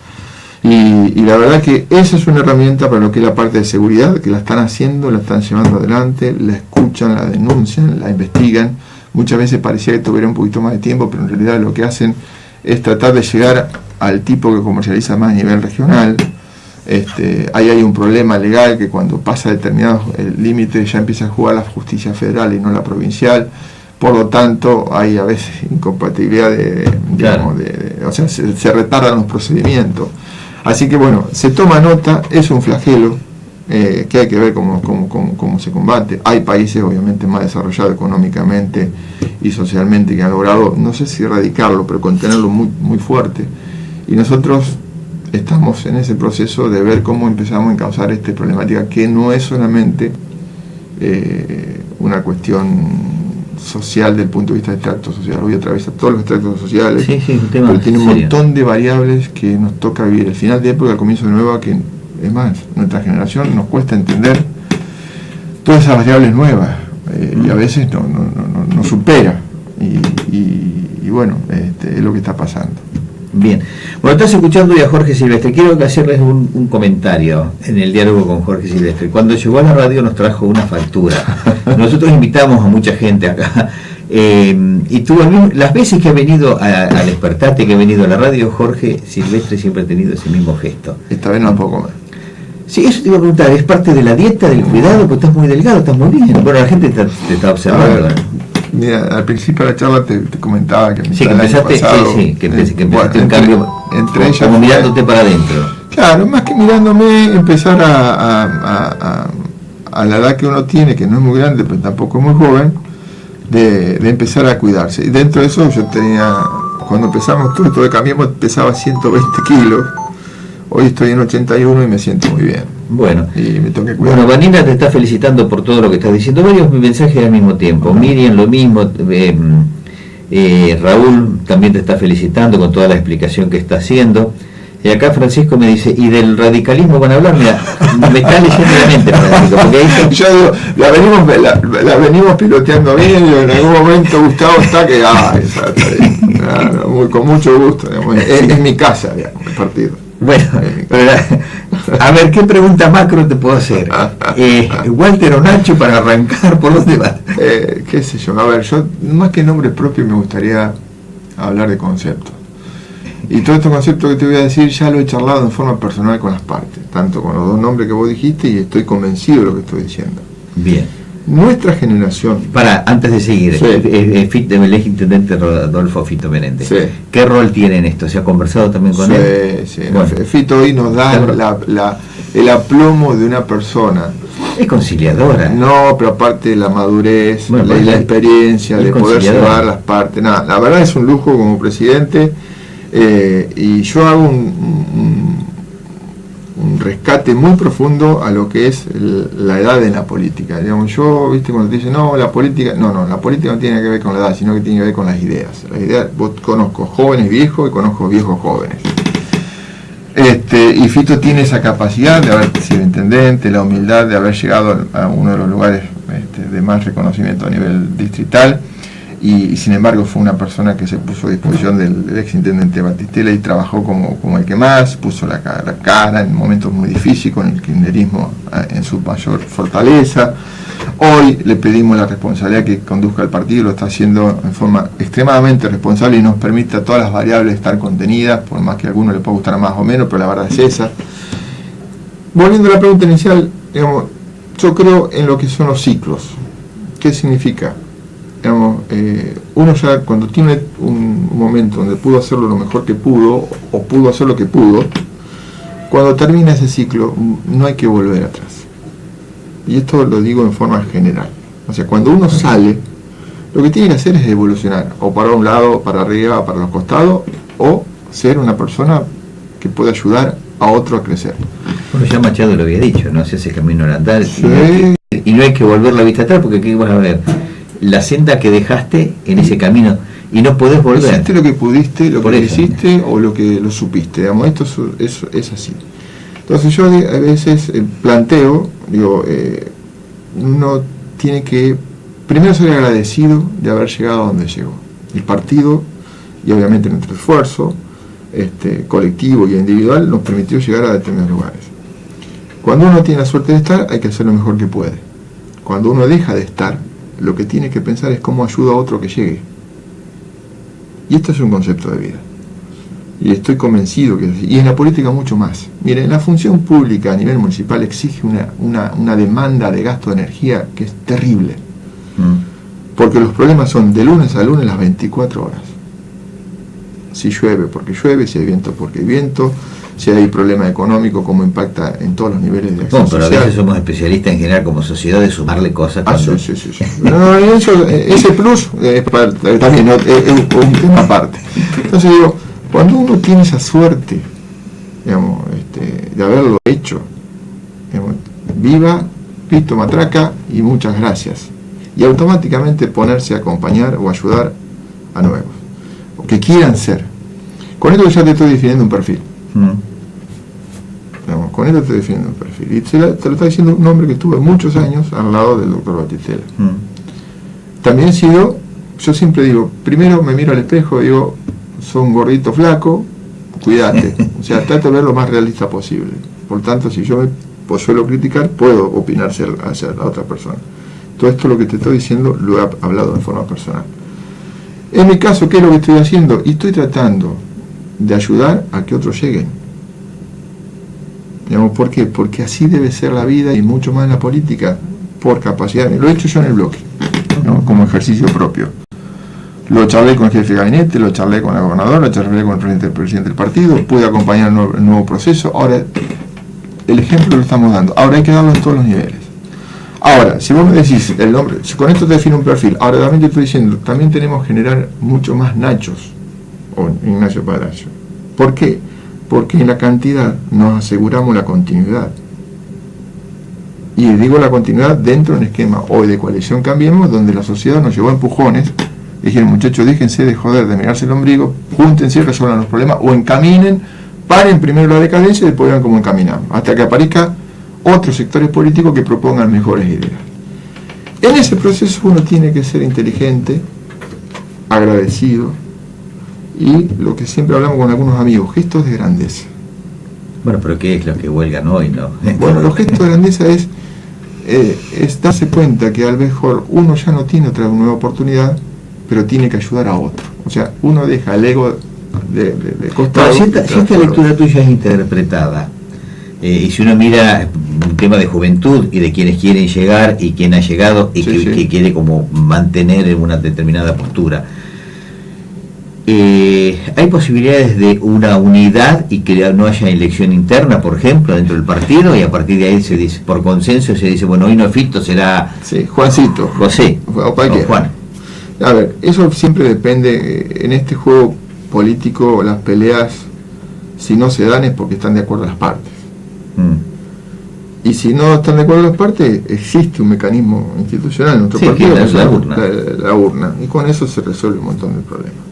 Y la verdad que esa es una herramienta para lo que es la parte de seguridad, que la están haciendo, la están llevando adelante, la escuchan, la denuncian, la investigan. Muchas veces parecía que tuviera un poquito más de tiempo, pero en realidad lo que hacen es tratar de llegar al tipo que comercializa más a nivel regional. Ahí hay un problema legal que cuando pasa determinado el límite ya empieza a jugar la justicia federal y no la provincial. Por lo tanto, hay a veces incompatibilidad o sea, se retardan los procedimientos. Así que bueno, se toma nota, es un flagelo que hay que ver cómo se combate. Hay países obviamente más desarrollados económicamente y socialmente que han logrado, no sé si erradicarlo, pero contenerlo muy, muy fuerte. Y nosotros estamos en ese proceso de ver cómo empezamos a encauzar esta problemática, que no es solamente una cuestión social del punto de vista del extracto social. Hoy atraviesa todos los extractos sociales, pero tiene un montón de variables que nos toca vivir. El final de época, el comienzo de nueva, que es más, nuestra generación nos cuesta entender todas esas variables nuevas, y a veces no supera y bueno, es lo que está pasando. Bien. Bueno, estás escuchando hoy a Jorge Silvestre. Quiero hacerles un comentario en el diálogo con Jorge Silvestre. Cuando llegó a la radio nos trajo una factura. Nosotros invitamos a mucha gente acá. Y tuvo las veces que ha venido al Despertate, que ha venido a la radio, Jorge Silvestre siempre ha tenido ese mismo gesto. Esta vez no puedo comer. Sí, eso te iba a preguntar, ¿es parte de la dieta, del cuidado? Porque estás muy delgado, estás muy bien. Bueno, la gente te está observando. Mira, al principio de la charla te comentaba que sí, que empezaste, pasado, que empezaste un cambio entre ellas como mirándote para adentro. Claro, más que mirándome, empezar a la edad que uno tiene, que no es muy grande, pero tampoco es muy joven, de empezar a cuidarse. Y dentro de eso yo tenía, cuando empezamos todo esto de Cambiemos, pesaba 120 kilos. Hoy estoy en 81 y me siento muy bien. Bueno, y me tengo que cuidar. Bueno, Vanina te está felicitando por todo lo que estás diciendo. Varios mensajes al mismo tiempo. Miriam lo mismo. Raúl también te está felicitando con toda la explicación que está haciendo. Y acá Francisco me dice, ¿y del radicalismo van a hablar? Mira, me está leyendo la mente, Francisco, porque ahí yo digo, la venimos piloteando bien, y en algún momento Gustavo está que, con mucho gusto, digamos, es mi casa, digamos, el partido. Bueno, a ver, ¿qué pregunta macro te puedo hacer? Walter o Nacho, para arrancar, ¿por dónde vas? Qué sé yo, a ver, yo más que nombre propio me gustaría hablar de conceptos. Y todo este concepto que te voy a decir ya lo he charlado en forma personal con las partes, tanto con los dos nombres que vos dijiste, y estoy convencido de lo que estoy diciendo. Bien. Nuestra generación... Antes de seguir, sí. El ex intendente Rodolfo Fito Menéndez, sí. ¿Qué rol tiene en esto? ¿Se ha conversado también con él? Sí, bueno. Fito hoy nos da el aplomo de una persona. Es conciliadora. No, pero aparte de la madurez, la experiencia, de poder llevar las partes. Nada, la verdad es un lujo como presidente, y yo hago un rescate muy profundo a lo que es la edad en la política. Digamos, yo, viste, cuando te dicen, no, la política no tiene que ver con la edad, sino que tiene que ver con las ideas. Las ideas, vos conozco jóvenes viejos y conozco viejos jóvenes. Y Fito tiene esa capacidad de haber sido intendente, la humildad de haber llegado a uno de los lugares de más reconocimiento a nivel distrital, y sin embargo fue una persona que se puso a disposición del ex intendente Batistela y trabajó como el que más, puso la cara en momentos muy difíciles con el kirchnerismo en su mayor fortaleza. Hoy le pedimos la responsabilidad que conduzca el partido, lo está haciendo en forma extremadamente responsable y nos permite a todas las variables estar contenidas, por más que a alguno le pueda gustar más o menos, pero la verdad es esa. Volviendo a la pregunta inicial, digamos, yo creo en lo que son los ciclos. ¿Qué significa? Digamos, uno ya cuando tiene un momento donde pudo hacerlo lo mejor que pudo, o pudo hacer lo que pudo, cuando termina ese ciclo no hay que volver atrás. Y esto lo digo en forma general. O sea, cuando uno sale, lo que tiene que hacer es evolucionar, o para un lado, para arriba, o para los costados, o ser una persona que pueda ayudar a otro a crecer. Bueno, ya Machado lo había dicho, no se hace camino al andar, sí. y no hay que volver la vista atrás, porque aquí vas a ver la senda que dejaste en ese camino y no podés volver. Hiciste lo que pudiste, lo que hiciste o lo que lo supiste. Digamos, esto es así. Entonces yo a veces planteo, digo, uno tiene que primero ser agradecido de haber llegado a donde llegó. El partido, y obviamente nuestro esfuerzo colectivo y individual, nos permitió llegar a determinados lugares. Cuando uno tiene la suerte de estar, hay que hacer lo mejor que puede. Cuando uno deja de estar, lo que tiene que pensar es cómo ayuda a otro que llegue. Y esto es un concepto de vida. Y estoy convencido que es así. Y en la política mucho más. Miren, la función pública a nivel municipal exige una demanda de gasto de energía que es terrible. Porque los problemas son de lunes a lunes las 24 horas. Si llueve, porque llueve, si hay viento, porque hay viento, si hay problema económico, cómo impacta en todos los niveles de acción pero social. a veces somos especialistas en general como sociedad de sumarle cosas. Sí. No, ese plus también es un tema aparte. Entonces digo, cuando uno tiene esa suerte, digamos, de haberlo hecho, digamos, viva, pito, matraca y muchas gracias. Y automáticamente ponerse a acompañar o ayudar a nuevos, o que quieran ser. Con esto ya te estoy definiendo un perfil. Digamos, con esto te estoy definiendo un perfil. Y te lo está diciendo un hombre que estuvo muchos años al lado del doctor Batistela. También he sido yo siempre digo, primero me miro al espejo y digo, soy un gordito flaco, cuídate. O sea, trato de ver lo más realista posible. Por tanto, si yo me suelo criticar, puedo opinar hacia la otra persona. Todo esto lo que te estoy diciendo lo he hablado de forma personal. En mi caso, ¿qué es lo que estoy haciendo? Y estoy tratando de ayudar a que otros lleguen. Digamos, ¿por qué? Porque así debe ser la vida y mucho más en la política, por capacidad. Lo he hecho yo en el bloque, ¿no? Como ejercicio propio. Lo charlé con el jefe de gabinete, lo charlé con la gobernadora, lo charlé con el presidente del partido, pude acompañar el nuevo proceso. Ahora, el ejemplo lo estamos dando. Ahora hay que darlo en todos los niveles. Ahora, si vos me decís el nombre, si con esto te defino un perfil, ahora también te estoy diciendo, también tenemos que generar mucho más Nachos o Ignacio Palacio. ¿Por qué? Porque en la cantidad nos aseguramos la continuidad. Y digo la continuidad dentro de un esquema hoy de coalición Cambiemos, donde la sociedad nos llevó a empujones. Dijeron, muchachos, déjense de joder, de mirarse el ombligo, júntense, resuelvan los problemas, o encaminen, paren primero la decadencia y después vean cómo encaminamos, hasta que aparezca otros sectores políticos que propongan mejores ideas. En ese proceso uno tiene que ser inteligente, agradecido, y lo que siempre hablamos con algunos amigos, gestos de grandeza. Bueno, pero ¿qué es lo que huelgan hoy, no? Bueno, los gestos de grandeza es darse cuenta que a lo mejor uno ya no tiene otra nueva oportunidad, pero tiene que ayudar a otro. O sea, uno deja el ego de costado. Si esta lectura tuya es interpretada, y si uno mira un tema de juventud y de quienes quieren llegar y quién ha llegado y que quiere como mantener en una determinada postura, ¿hay posibilidades de una unidad y que no haya elección interna, por ejemplo, dentro del partido, y a partir de ahí se dice, por consenso se dice, bueno, hoy no es Fito, será Juancito, José o Juan? A ver, eso siempre depende. En este juego político, las peleas, si no se dan es porque están de acuerdo las partes. Y si no están de acuerdo las partes, existe un mecanismo institucional en nuestro partido, que es la urna, y con eso se resuelve un montón de problemas.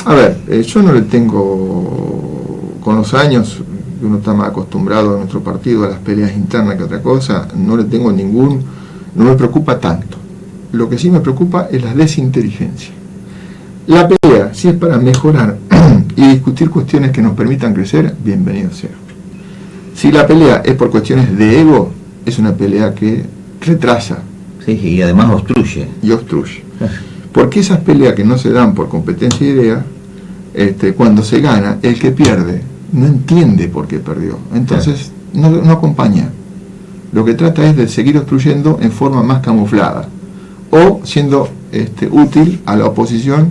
A ver, yo no le tengo, con los años, uno está más acostumbrado en nuestro partido a las peleas internas que otra cosa, no le tengo no me preocupa tanto. Lo que sí me preocupa es la desinteligencia. La pelea, si es para mejorar y discutir cuestiones que nos permitan crecer, bienvenido sea. Si la pelea es por cuestiones de ego, es una pelea que retrasa. Sí, y además obstruye. Y obstruye. Porque esas peleas que no se dan por competencia e idea, cuando se gana, el que pierde no entiende por qué perdió. Entonces no acompaña. Lo que trata es de seguir obstruyendo en forma más camuflada, o siendo útil a la oposición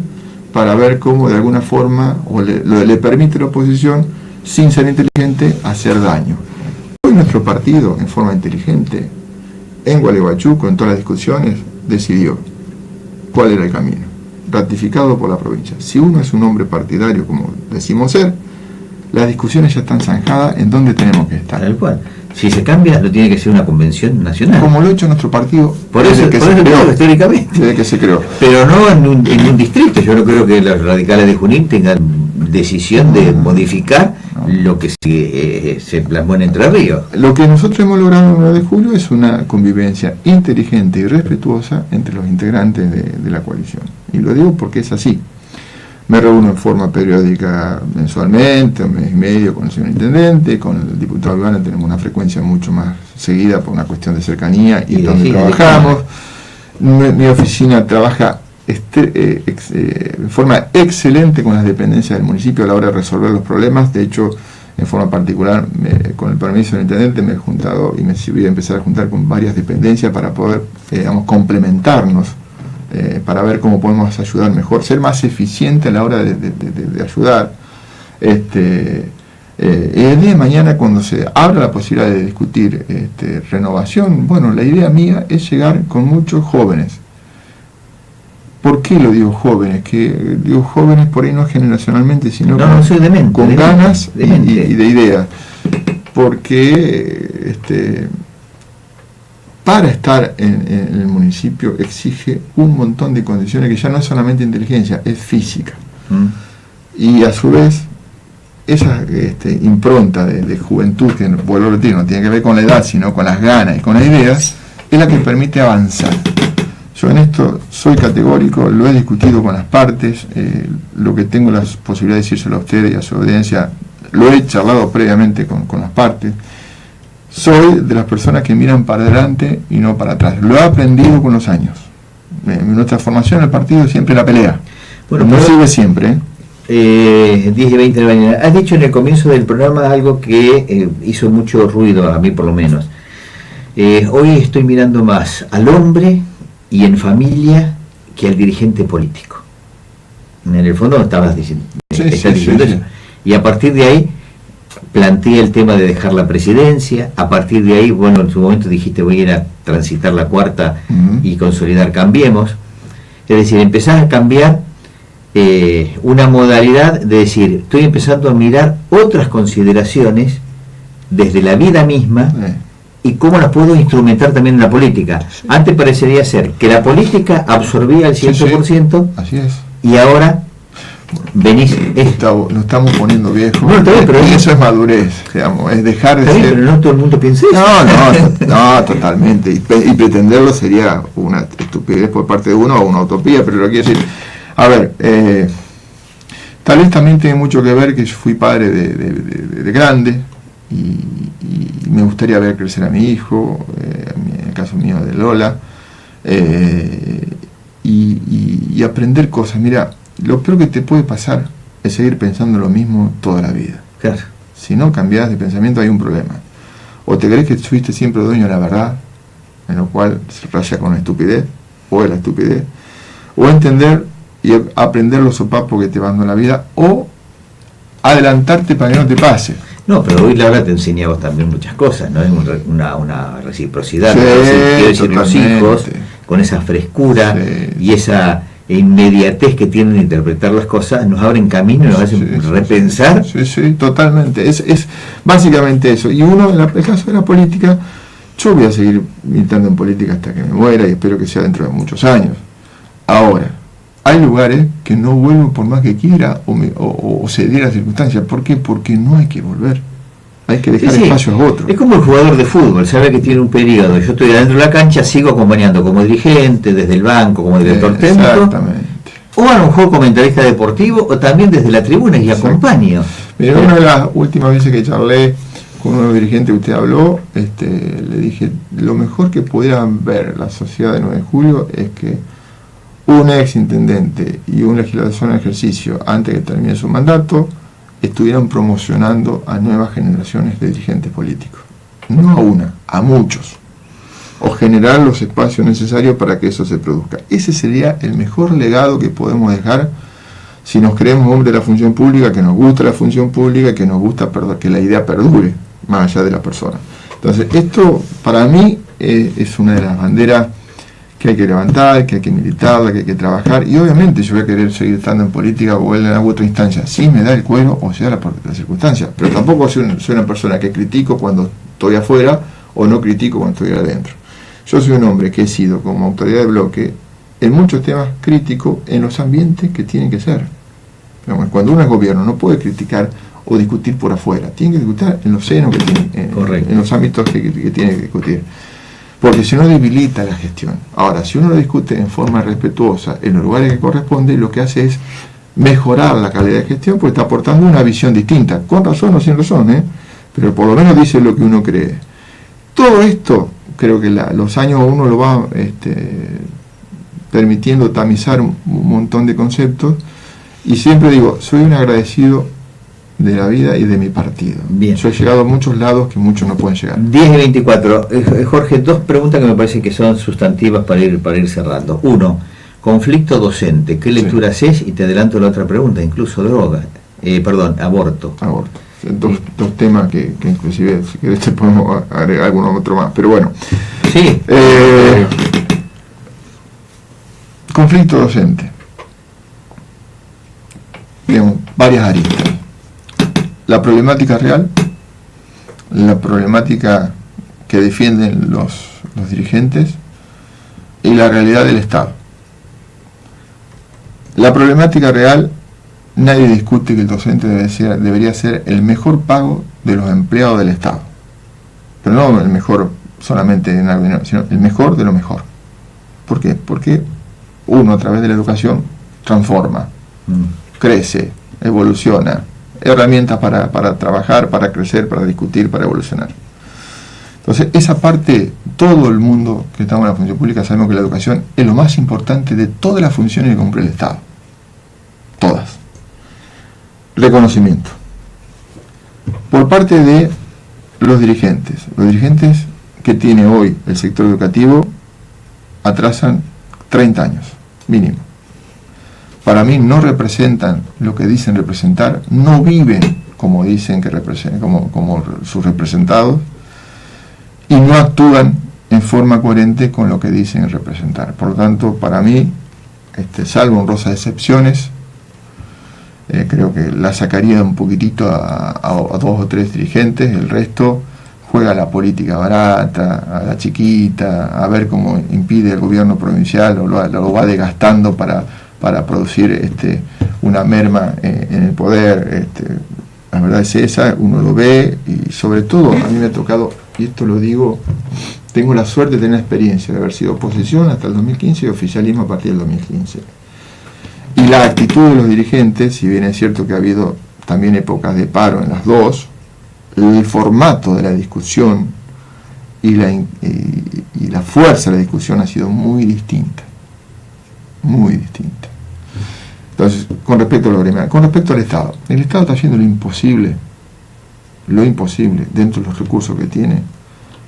para ver cómo de alguna forma le permite a la oposición, sin ser inteligente, hacer daño. Hoy nuestro partido, en forma inteligente, en Gualeguaychú, con todas las discusiones, decidió cuál era el camino, ratificado por la provincia. Si uno es un hombre partidario, como decimos ser, las discusiones ya están zanjadas en dónde tenemos que estar. Tal cual. Si se cambia, lo tiene que ser una convención nacional. Como lo ha hecho nuestro partido desde que se creó, históricamente. Desde que se creó. Pero no en un distrito. Yo no creo que los radicales de Junín tengan decisión de modificar lo que se plasmó en Entre Ríos. Lo que nosotros hemos logrado el 9 de julio es una convivencia inteligente y respetuosa entre los integrantes de la coalición. Y lo digo porque es así. Me reúno en forma periódica, mensualmente, un mes y medio, con el señor intendente, con el diputado Iván tenemos una frecuencia mucho más seguida por una cuestión de cercanía y donde trabajamos. Mi oficina trabaja de forma excelente con las dependencias del municipio a la hora de resolver los problemas. De hecho, en forma particular, con el permiso del intendente, me he juntado y me voy a empezar a juntar con varias dependencias para poder, complementarnos. Para ver cómo podemos ayudar mejor, ser más eficiente a la hora de ayudar. El día de mañana, cuando se abra la posibilidad de discutir renovación, bueno, la idea mía es llegar con muchos jóvenes. ¿Por qué lo digo jóvenes? Que digo jóvenes por ahí no generacionalmente, sino con ganas y de ideas. Porque para estar en el municipio exige un montón de condiciones que ya no es solamente inteligencia, es física. Y a su vez, esa impronta de juventud, que vuelvo a repetir, no tiene que ver con la edad, sino con las ganas y con las ideas, es la que permite avanzar. Yo en esto esto soy categórico, lo he discutido con las partes, lo que tengo la posibilidad de decírselo a usted y a su audiencia, lo he charlado previamente con las partes. Soy de las personas que miran para adelante y no para atrás. Lo he aprendido con los años. Nuestra formación en el partido es siempre la pelea. Bueno, no sirve siempre. 10 y 20 de la mañana. Has dicho en el comienzo del programa algo que hizo mucho ruido, a mí por lo menos. Hoy estoy mirando más al hombre y en familia que al dirigente político. En el fondo estabas diciendo, diciendo eso. Sí. Y a partir de ahí planteé el tema de dejar la presidencia. A partir de ahí, bueno, en su momento dijiste voy a ir a transitar la cuarta y consolidar Cambiemos. Es decir, empezás a cambiar una modalidad de decir, estoy empezando a mirar otras consideraciones desde la vida misma y cómo las puedo instrumentar también en la política. Antes parecería ser que la política absorbía el 100%, así es. Y ahora venís... Nos estamos poniendo viejos. No, está bien, pero eso es madurez, digamos, es dejar de ser... Bien, pero no todo el mundo piensa eso. No, totalmente. Y pretenderlo sería una estupidez por parte de uno o una utopía, pero lo quiero decir... A ver, tal vez también tiene mucho que ver que yo fui padre de grande y me gustaría ver crecer a mi hijo, en el caso mío de Lola, y aprender cosas. Mira, lo peor que te puede pasar es seguir pensando lo mismo toda la vida. Claro. Si no cambias de pensamiento hay un problema. O te crees que fuiste siempre dueño de la verdad, en lo cual se raya con la estupidez, o es la estupidez, o entender y aprender los sopapos que te van dando la vida, o adelantarte para que no te pase. No, pero hoy la verdad te enseña vos también muchas cosas, ¿no? Es una reciprocidad, sí, ¿no? Quiero decir, los hijos, con esa frescura y esa inmediatez que tienen de interpretar las cosas, nos abren camino y nos hacen repensar. Sí, totalmente. Es básicamente eso. Y uno, en el caso de la política, yo voy a seguir militando en política hasta que me muera y espero que sea dentro de muchos años. Ahora, hay lugares que no vuelvo por más que quiera o se diera circunstancias. ¿Por qué? Porque no hay que volver. Hay que dejar espacios a otros. Es como el jugador de fútbol, sabe que tiene un periodo. Yo estoy adentro de la cancha, sigo acompañando como dirigente, desde el banco, como director técnico. Exactamente. O a lo mejor comentarista deportivo, o también desde la tribuna y acompaño. Mira, una de las últimas veces que charlé con uno de los dirigentes que usted habló, le dije, lo mejor que pudieran ver la sociedad de 9 de julio es que un ex intendente y un legislador en ejercicio, antes que termine su mandato, estuvieran promocionando a nuevas generaciones de dirigentes políticos. No a una, a muchos. O generar los espacios necesarios para que eso se produzca. Ese sería el mejor legado que podemos dejar si nos creemos hombres de la función pública, que nos gusta la función pública, que nos gusta que la idea perdure, más allá de la persona. Entonces, esto para mí es una de las banderas que hay que levantar, que hay que militarla, que hay que trabajar, y obviamente yo voy a querer seguir estando en política o en alguna otra instancia, si me da el cuero o sea la circunstancia, pero tampoco soy una persona que critico cuando estoy afuera o no critico cuando estoy adentro. Yo soy un hombre que he sido como autoridad de bloque en muchos temas crítico en los ambientes que tienen que ser. Cuando uno es gobierno no puede criticar o discutir por afuera, tiene que discutir en los senos que tiene, en los ámbitos que tiene que discutir. Porque si no debilita la gestión. Ahora, si uno lo discute en forma respetuosa, en los lugares que corresponde, lo que hace es mejorar la calidad de gestión, porque está aportando una visión distinta, con razón o sin razón, pero por lo menos dice lo que uno cree. Todo esto, creo que los años uno lo va permitiendo tamizar un montón de conceptos, y siempre digo, soy un agradecido de la vida y de mi partido. Bien. Yo he llegado a muchos lados que muchos no pueden llegar. 10 y 24. Jorge, dos preguntas que me parecen que son sustantivas para ir cerrando. Uno, conflicto docente. ¿Qué lectura haces? Y te adelanto la otra pregunta, incluso droga. Aborto. Aborto. Dos temas que inclusive, si querés, te podemos agregar alguno otro más. Pero bueno. Sí. Conflicto docente. Digamos, varias aristas. La problemática real, la problemática que defienden los dirigentes y la realidad del Estado. La problemática real, nadie discute que el docente debería ser el mejor pago de los empleados del Estado, pero no el mejor solamente en algo, sino el mejor de lo mejor. ¿Por qué? Porque uno a través de la educación transforma, crece, evoluciona, herramientas para trabajar, para crecer, para discutir, para evolucionar. Entonces, esa parte, todo el mundo que estamos en la función pública sabemos que la educación es lo más importante de todas las funciones que cumple el Estado. Todas. Reconocimiento. Por parte de los dirigentes que tiene hoy el sector educativo atrasan 30 años, mínimo. Para mí no representan lo que dicen representar, no viven como dicen que representan, como sus representados, y no actúan en forma coherente con lo que dicen representar. Por lo tanto, para mí, salvo honrosas excepciones, creo que la sacaría un poquitito a 2 o 3 dirigentes, el resto juega a la política barata, a la chiquita, a ver cómo impide el gobierno provincial o lo va desgastando para producir una merma en el poder. La verdad es esa, uno lo ve, y sobre todo a mí me ha tocado, y esto lo digo, tengo la suerte de tener experiencia, de haber sido oposición hasta el 2015 y oficialismo a partir del 2015. Y la actitud de los dirigentes, si bien es cierto que ha habido también épocas de paro en las dos, el formato de la discusión y la fuerza de la discusión ha sido muy distinta. Muy distinta. Entonces, con respecto a lo gremial, con respecto al Estado, el Estado está haciendo lo imposible dentro de los recursos que tiene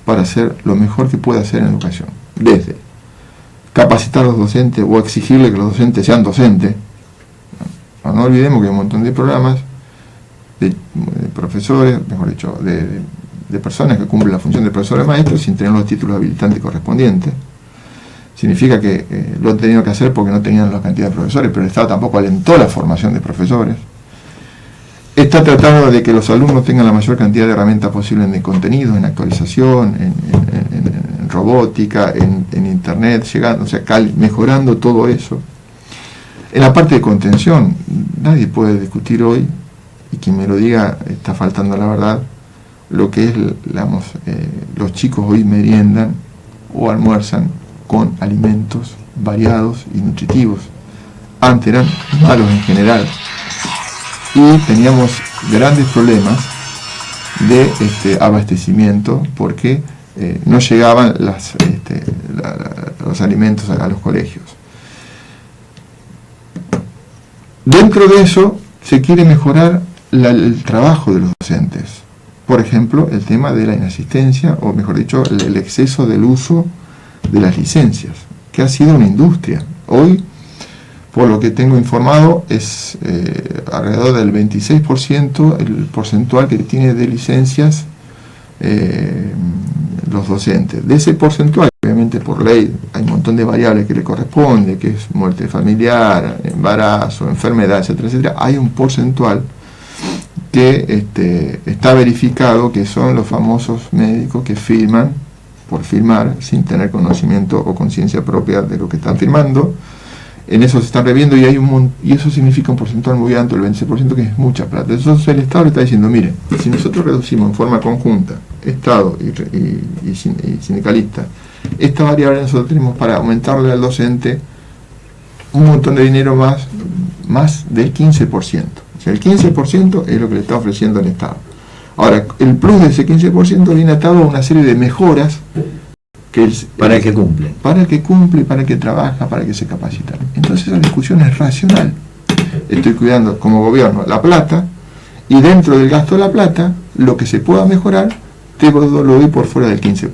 para hacer lo mejor que puede hacer en educación. Desde capacitar a los docentes o exigirle que los docentes sean docentes. No olvidemos que hay un montón de programas de profesores, mejor dicho, de personas que cumplen la función de profesores maestros sin tener los títulos habilitantes correspondientes. Significa que lo han tenido que hacer porque no tenían la cantidad de profesores, pero el Estado tampoco alentó la formación de profesores. Está tratando de que los alumnos tengan la mayor cantidad de herramientas posibles de contenido, en actualización, en robótica, en internet, llegando, mejorando todo eso. En la parte de contención, nadie puede discutir hoy, y quien me lo diga está faltando la verdad, lo que es, los chicos hoy meriendan o almuerzan con alimentos variados y nutritivos. Antes eran malos en general y teníamos grandes problemas de abastecimiento porque no llegaban los alimentos a los colegios. Dentro de eso se quiere mejorar el trabajo de los docentes. Por ejemplo, el tema de la inasistencia, o mejor dicho, el exceso del uso de las licencias, que ha sido una industria. Hoy, por lo que tengo informado, es alrededor del 26% el porcentual que tiene de licencias los docentes. De ese porcentual, obviamente por ley, hay un montón de variables que le corresponde, que es muerte familiar, embarazo, enfermedad, etcétera, etcétera. Hay un porcentual que está verificado, que son los famosos médicos que firman por firmar sin tener conocimiento o conciencia propia de lo que están firmando. En eso se están reviendo y y eso significa un porcentual muy alto, el 26%, que es mucha plata. Entonces el Estado le está diciendo, mire, si nosotros reducimos en forma conjunta, Estado y sindicalista, esta variable nosotros tenemos para aumentarle al docente un montón de dinero más del 15%. O sea, el 15% es lo que le está ofreciendo el Estado. Ahora, el plus de ese 15% viene atado a una serie de mejoras para el que cumple, para el que trabaja, para el que se capacita. Entonces la discusión es racional. Estoy cuidando como gobierno la plata, y dentro del gasto de la plata, lo que se pueda mejorar, lo doy por fuera del 15%.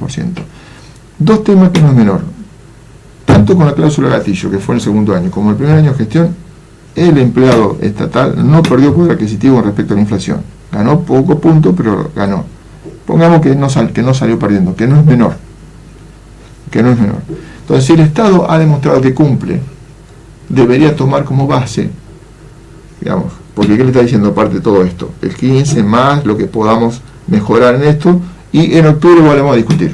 Dos temas que no es menor. Tanto con la cláusula gatillo, que fue en el segundo año, como el primer año de gestión, el empleado estatal no perdió poder adquisitivo con respecto a la inflación. Ganó poco punto, pero ganó. Pongamos que no salió perdiendo, que no es menor. Entonces, si el Estado ha demostrado que cumple, debería tomar como base, digamos, porque ¿qué le está diciendo aparte de todo esto? El 15 más lo que podamos mejorar en esto, y en octubre volvemos a discutir.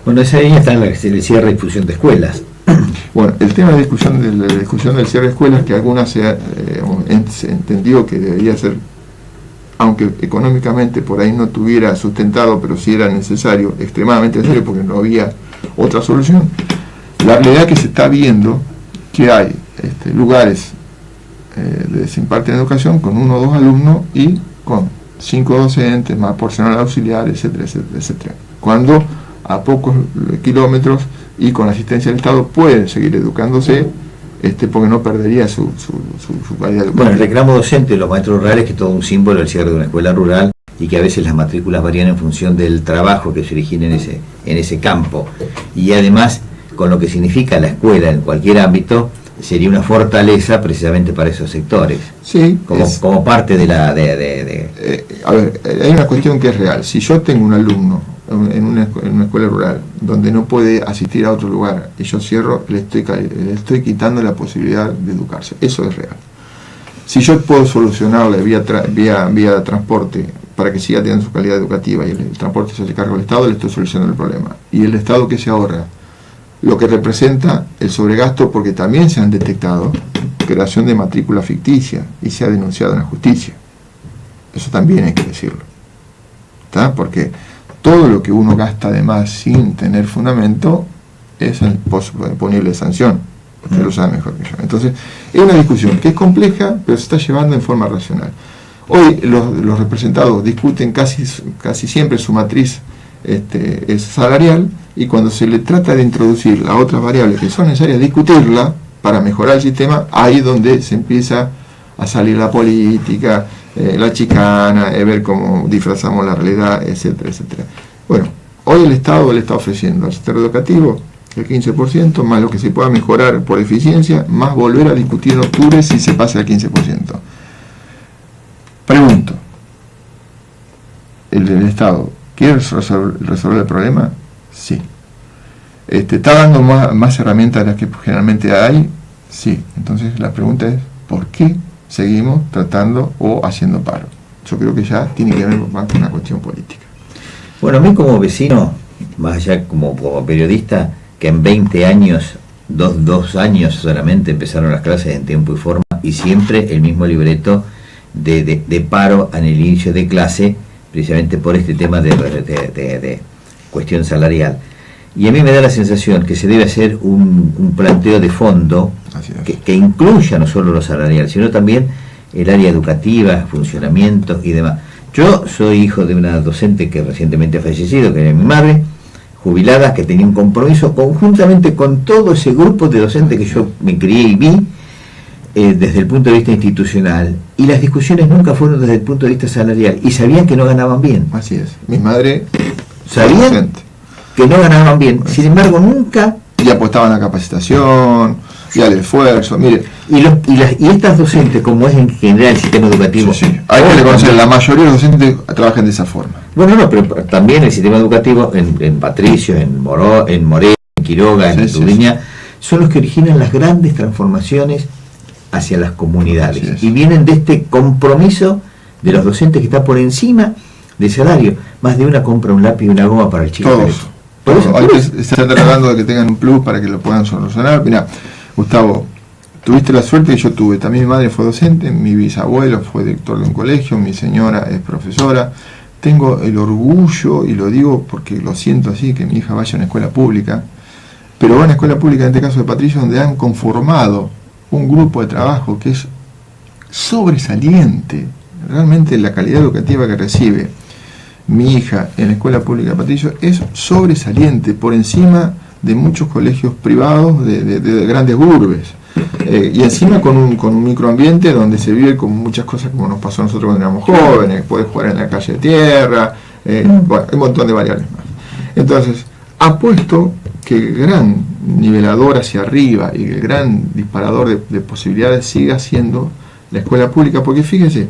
Bueno, esa ahí está el cierre y difusión de escuelas. Bueno, el tema de la discusión del cierre de escuelas, que algunas se ha entendido que debería ser, aunque económicamente por ahí no estuviera sustentado, pero sí era necesario, extremadamente necesario, porque no había otra solución. La realidad que se está viendo que hay lugares de se imparten educación con 1 o 2 alumnos y con 5 docentes, más personal auxiliar, etcétera, etcétera, etcétera. Cuando a pocos kilómetros y con la asistencia del Estado pueden seguir educándose, porque no perdería su calidad educativa. Bueno, el reclamo docente de los maestros rurales, que es todo un símbolo del cierre de una escuela rural, y que a veces las matrículas varían en función del trabajo que se origina en ese campo. Y además, con lo que significa la escuela en cualquier ámbito, sería una fortaleza precisamente para esos sectores. Sí, como parte de la... a ver, hay una cuestión que es real. Si yo tengo un alumno en una escuela rural donde no puede asistir a otro lugar y yo cierro, le estoy quitando la posibilidad de educarse. Eso es real. Si yo puedo solucionarle vía transporte para que siga teniendo su calidad educativa y el transporte se hace cargo del Estado, le estoy solucionando el problema. Y el Estado, que se ahorra, lo que representa el sobregasto, porque también se han detectado creación de matrícula ficticia y se ha denunciado en la justicia. Eso también hay que decirlo, ¿está? Porque todo lo que uno gasta de más sin tener fundamento es ponible sanción. Usted lo sabe mejor que yo. Entonces, es una discusión que es compleja, pero se está llevando en forma racional. Hoy los representados discuten casi siempre su matriz es salarial, y cuando se le trata de introducir las otras variables que son necesarias discutirla para mejorar el sistema, ahí es donde se empieza a salir la política, la chicana, ver cómo disfrazamos la realidad, etcétera, etcétera. Bueno, hoy el Estado le está ofreciendo al sector educativo el 15%, más lo que se pueda mejorar por eficiencia, más volver a discutir en octubre si se pasa el 15%. Pregunto, ¿el Estado quiere resolver el problema? Sí. ¿Está dando más herramientas de las que generalmente hay? Sí. Entonces la pregunta es, ¿por qué seguimos tratando o haciendo paro? Yo creo que ya tiene que ver más con una cuestión política. Bueno, a mí como vecino, más allá como periodista, que en 20 años, dos años solamente empezaron las clases en tiempo y forma, y siempre el mismo libreto de paro en el inicio de clase, precisamente por este tema de cuestión salarial. Y a mí me da la sensación que se debe hacer un planteo de fondo que incluya no solo lo salarial, sino también el área educativa, funcionamiento y demás. Yo soy hijo de una docente que recientemente ha fallecido, que era mi madre, jubilada, que tenía un compromiso conjuntamente con todo ese grupo de docentes que yo me crié y vi desde el punto de vista institucional, y las discusiones nunca fueron desde el punto de vista salarial, y sabían que no ganaban bien. Así es. Mi madre sabían que no ganaban bien, sin embargo nunca... Y apostaban a la capacitación y al esfuerzo, mire. Y estas docentes, como es en general el sistema educativo... Sí. Hay que reconocer, la mayoría de los docentes trabajan de esa forma. Bueno, no, pero también el sistema educativo, en Patricio, en Moreno, en Quiroga, en Tudiña, son los que originan las grandes transformaciones hacia las comunidades. Y vienen de este compromiso de los docentes que está por encima del salario. Más de una compra un lápiz y una goma para el chico. Todos. Hay que estar tratando de que tengan un plus para que lo puedan solucionar. Mirá, Gustavo, tuviste la suerte que yo tuve. También mi madre fue docente, mi bisabuelo fue director de un colegio, mi señora es profesora. Tengo el orgullo, y lo digo porque lo siento así, que mi hija vaya a una escuela pública, pero va a una escuela pública, en este caso de Patricio, donde han conformado un grupo de trabajo que es sobresaliente. Realmente la calidad educativa que recibe mi hija en la escuela pública de Patricio es sobresaliente, por encima de muchos colegios privados de grandes urbes. Y encima con un microambiente donde se vive con muchas cosas como nos pasó a nosotros cuando éramos jóvenes, podés jugar en la calle de tierra, bueno, hay un montón de variables más. Entonces, apuesto que el gran nivelador hacia arriba y el gran disparador de posibilidades siga siendo la escuela pública, porque fíjese,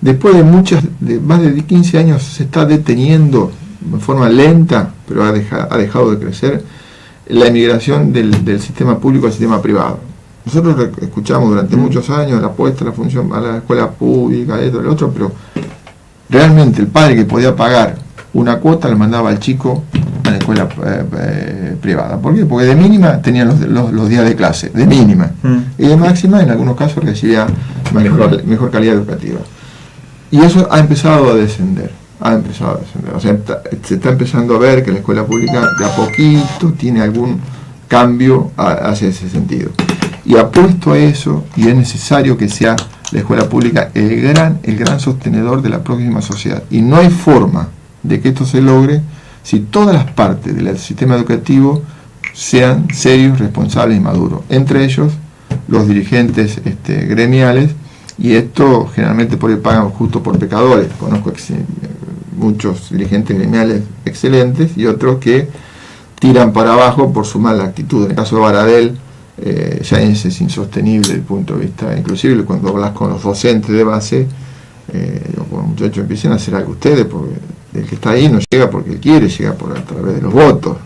después de más de 15 años se está deteniendo de forma lenta, pero ha dejado de crecer la emigración del sistema público al sistema privado. Nosotros escuchamos durante muchos años la apuesta a la función a la escuela pública, esto, lo otro, pero realmente el padre que podía pagar una cuota le mandaba al chico a la escuela privada. ¿Por qué? Porque de mínima tenían los días de clase, de mínima, y de máxima en algunos casos recibía mejor calidad educativa. Y eso ha empezado a descender. O sea, se está empezando a ver que la escuela pública de a poquito tiene algún cambio hacia ese sentido. Y apuesto a eso, y es necesario que sea la escuela pública el gran sostenedor de la próxima sociedad. Y no hay forma de que esto se logre si todas las partes del sistema educativo sean serios, responsables y maduros. Entre ellos, los dirigentes gremiales, y esto generalmente por ahí pagan justo por pecadores. Conozco muchos dirigentes gremiales excelentes y otros que tiran para abajo por su mala actitud. En el caso de Baradel, ya es insostenible desde el punto de vista, inclusive cuando hablas con los docentes de base, los muchachos empiecen a hacer algo ustedes, porque el que está ahí no llega porque él quiere, llega a través de los votos.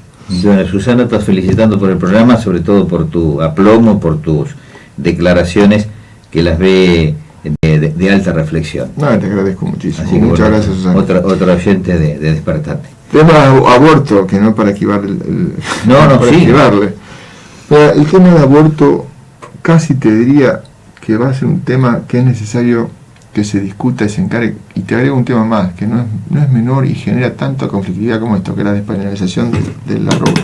Bueno, Susana, estás felicitando por el programa, sobre todo por tu aplomo, por tus declaraciones, que las ve de alta reflexión. No, te agradezco muchísimo. Así que, muchas bueno, gracias, Susana. Otro oyente de Despertarte. Tema aborto, que no es para esquivar para esquivarle. Pero el tema de aborto casi te diría que va a ser un tema que es necesario que se discuta y se encargue. Y te agrego un tema más, que no es menor y genera tanta conflictividad como esto, que es la despenalización del aborto.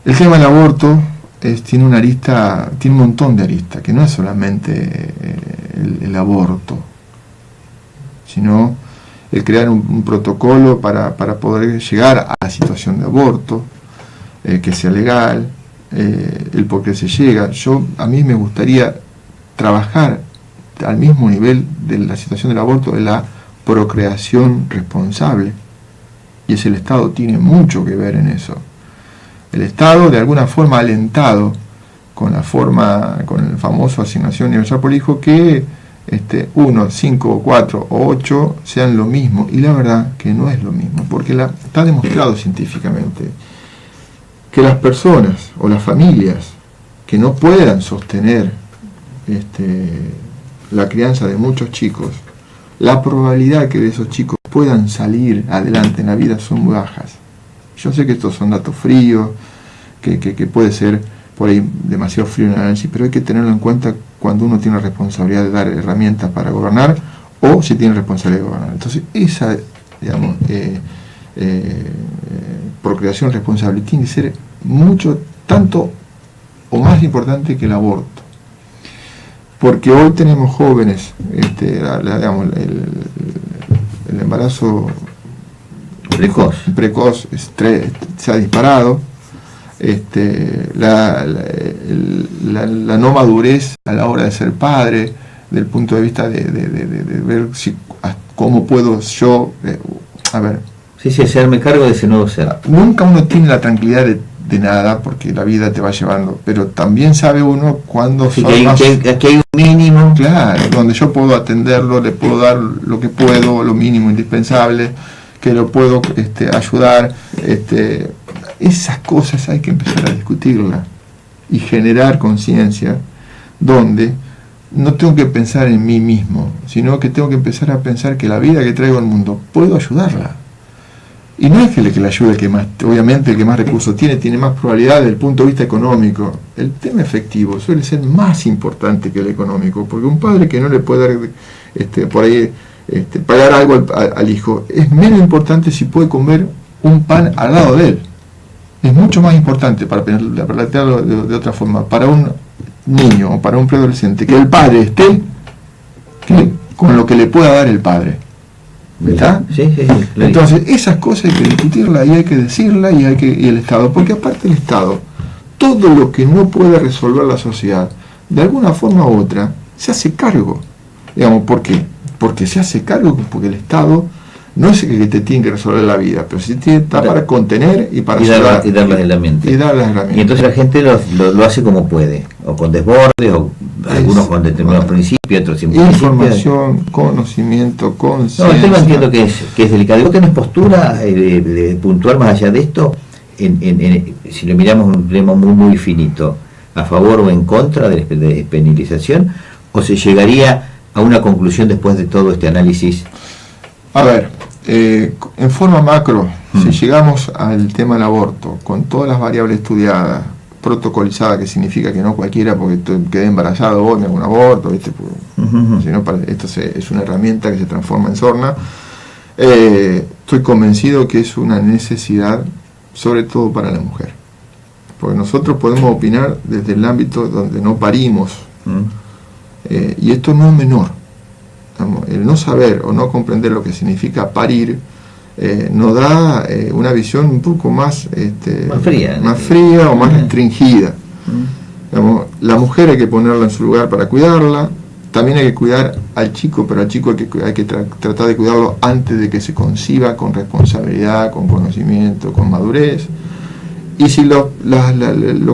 El tema del aborto tiene un montón de aristas, que no es solamente el aborto, sino el crear un protocolo para poder llegar a la situación de aborto, que sea legal, el por qué se llega. A mí me gustaría trabajar al mismo nivel de la situación del aborto, de la procreación responsable, y el Estado tiene mucho que ver en eso. El Estado de alguna forma ha alentado con el famoso asignación universal por hijo que 1, 5, 4 o 8 sean lo mismo, y la verdad que no es lo mismo, porque está demostrado científicamente que las personas o las familias que no puedan sostener la crianza de muchos chicos, la probabilidad que de esos chicos puedan salir adelante en la vida son muy bajas. Yo sé que estos son datos fríos, que puede ser por ahí demasiado frío en el análisis, pero hay que tenerlo en cuenta cuando uno tiene la responsabilidad de dar herramientas para gobernar, o si tiene responsabilidad de gobernar. Entonces, esa, digamos, procreación responsable tiene que ser mucho, tanto o más importante que el aborto. Porque hoy tenemos jóvenes, digamos, el embarazo precoz se ha disparado, la no madurez a la hora de ser padre, del punto de vista de ver cómo puedo yo, hacerme cargo de ese nuevo ser. Nunca uno tiene la tranquilidad de nada, porque la vida te va llevando, pero también sabe uno cuando que hay un mínimo, claro, donde yo puedo atenderlo, le puedo dar lo que puedo, lo mínimo indispensable, que lo puedo ayudar. Esas cosas hay que empezar a discutirlas y generar conciencia, donde no tengo que pensar en mí mismo, sino que tengo que empezar a pensar que la vida que traigo al mundo puedo ayudarla. Y no es que le ayude el que más, obviamente el que más recursos tiene más probabilidad desde el punto de vista económico. El tema efectivo suele ser más importante que el económico, porque un padre que no le puede dar por ahí pagar algo al hijo, es menos importante si puede comer un pan al lado de él. Es mucho más importante, para plantearlo de otra forma, para un niño o para un preadolescente, que el padre esté con lo que le pueda dar el padre. ¿Verdad? Sí, claro. Entonces, esas cosas hay que discutirlas y hay que decirlas, y el Estado, porque aparte el Estado, todo lo que no puede resolver la sociedad, de alguna forma u otra, se hace cargo. Digamos, ¿por qué? Porque se hace cargo, porque el Estado no es el que te tiene que resolver la vida, pero sí está para contener y para dar las herramientas. Y entonces la gente lo hace como puede, o con desborde, o algunos con determinados principios, otros sin información, conocimiento, conciencia. No, el tema entiendo que es delicado. ¿Vos tenés postura de puntual más allá de esto? Si lo miramos en un tema muy finito, ¿a favor o en contra de la despenalización? ¿O se llegaría a una conclusión después de todo este análisis? A ver, en forma macro, si llegamos al tema del aborto, con todas las variables estudiadas, protocolizadas, que significa que no cualquiera, porque quedé embarazado, vos me hago un aborto, ¿viste? Sino esto es una herramienta que se transforma en sorna. Estoy convencido que es una necesidad, sobre todo para la mujer. porque nosotros podemos opinar desde el ámbito donde no parimos, y esto no es menor. El no saber o no comprender lo que significa parir nos da una visión un poco más fría o más restringida. La mujer hay que ponerla en su lugar para cuidarla, también hay que cuidar al chico, pero al chico hay que tratar de cuidarlo antes de que se conciba, con responsabilidad, con conocimiento, con madurez. Y si lo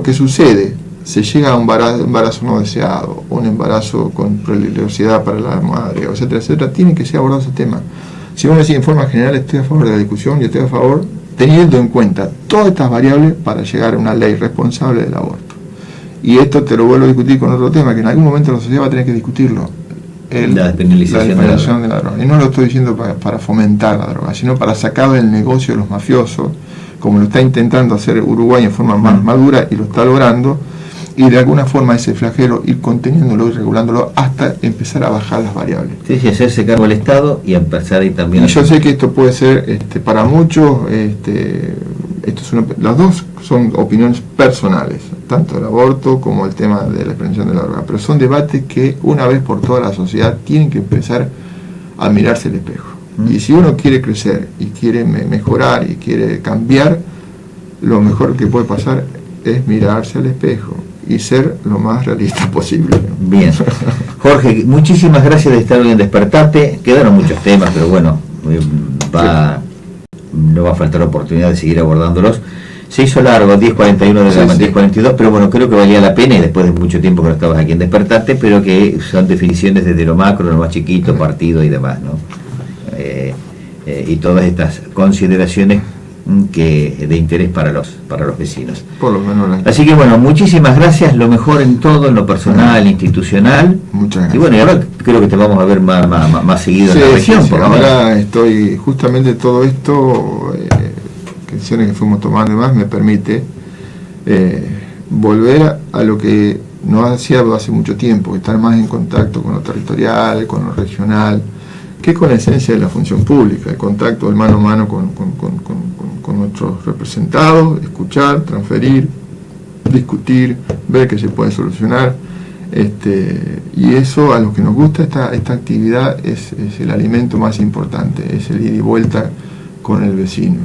que sucede, se llega a un embarazo no deseado, o un embarazo con peligrosidad para la madre, etcétera, etcétera, tiene que ser abordado ese tema. Si uno decide en forma general, estoy a favor de la discusión y estoy a favor, teniendo en cuenta todas estas variables para llegar a una ley responsable del aborto. Y esto te lo vuelvo a discutir con otro tema, que en algún momento la sociedad va a tener que discutirlo. La despenalización de la droga. Y no lo estoy diciendo para fomentar la droga, sino para sacar del negocio de los mafiosos, como lo está intentando hacer Uruguay en forma más madura y lo está logrando, y de alguna forma ese flagelo ir conteniéndolo y regulándolo hasta empezar a bajar las variables. Sí, hacerse cargo del Estado y empezar ahí también. Y yo sé que esto puede ser para muchos, las dos son opiniones personales, tanto el aborto como el tema de la expansión de la droga, pero son debates que una vez por toda la sociedad tienen que empezar a mirarse el espejo. Y si uno quiere crecer y quiere mejorar y quiere cambiar, lo mejor que puede pasar es mirarse al espejo y ser lo más realista posible. Bien. Jorge, muchísimas gracias de estar hoy en Despertarte. Quedaron muchos temas, pero bueno, no va a faltar oportunidad de seguir abordándolos. Se hizo largo, 10:41 de la 10:42, pero bueno, creo que valía la pena, y después de mucho tiempo que no estabas aquí en Despertarte, pero que son definiciones desde lo macro, lo más chiquito, partido y demás, ¿no? Y todas estas consideraciones que de interés para los vecinos. Por lo menos. Así que bueno, muchísimas gracias, lo mejor en todo, en lo personal, institucional. Muchas gracias. Y bueno, y ahora creo que te vamos a ver más seguido en la región. Por ahora estoy, justamente todo esto, decisiones que fuimos tomando y demás, me permite volver a lo que no hacía hace mucho tiempo, estar más en contacto con lo territorial, con lo regional, que con la esencia de la función pública, el contacto del mano a mano con nuestros representados, escuchar, transferir, discutir, ver qué se puede solucionar, y eso, a los que nos gusta esta actividad, es el alimento más importante, es el ida y vuelta con el vecino,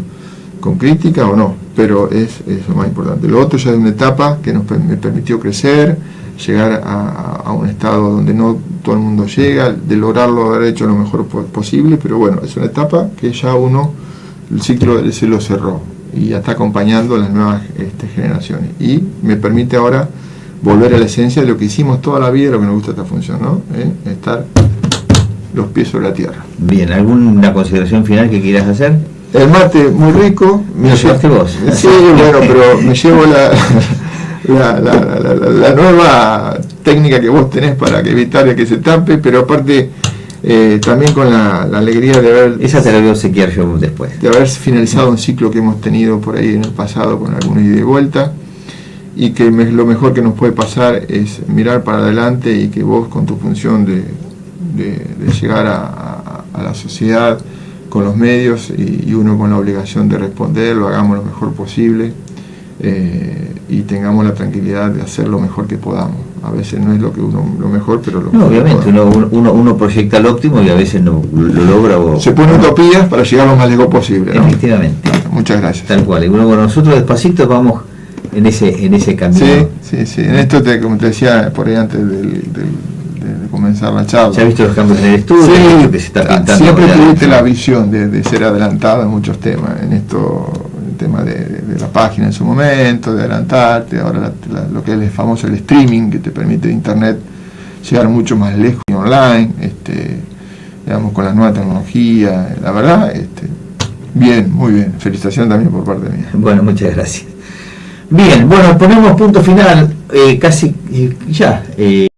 con crítica o no, pero es lo más importante. Lo otro ya es una etapa que me permitió crecer, llegar a un estado donde no todo el mundo llega, de lograrlo, haber hecho lo mejor posible, pero bueno, es una etapa que ya el ciclo se lo cerró y ya está acompañando a las nuevas generaciones, y me permite ahora volver a la esencia de lo que hicimos toda la vida, lo que nos gusta esta función, ¿no? Estar los pies sobre la tierra. Bien, ¿alguna consideración final que quieras hacer? El mate muy rico. ¿Me llevaste vos? Sí, bueno, pero me llevo la nueva técnica que vos tenés para evitar que se tape, pero aparte también con la alegría de haber... Esa te la voy a obsequiar yo después. De haber finalizado un ciclo que hemos tenido por ahí en el pasado con alguna ida y vuelta, y que lo mejor que nos puede pasar es mirar para adelante, y que vos, con tu función de llegar a la sociedad con los medios, y uno con la obligación de responder, lo hagamos lo mejor posible, y tengamos la tranquilidad de hacer lo mejor que podamos. A veces no es lo mejor, pero lo mejor. Obviamente, uno proyecta lo óptimo y a veces no lo logra. Se ponen utopías para llegar lo más lejos posible, ¿no? Efectivamente. Muchas gracias. Tal cual. Y bueno, nosotros despacito vamos en ese camino. Sí. En esto, como te decía por ahí antes de comenzar la charla. ¿Ya has visto los cambios en el estudio? Que se está pintando. Siempre tuviste la visión de ser adelantado en muchos temas. En esto, el tema de la página en su momento, de adelantarte, ahora lo que es el famoso el streaming, que te permite internet llegar mucho más lejos y online, digamos, con la nueva tecnología. La verdad, bien, muy bien. Felicitación también por parte mía. Bueno, muchas gracias. Bien, bueno, ponemos punto final, casi ya.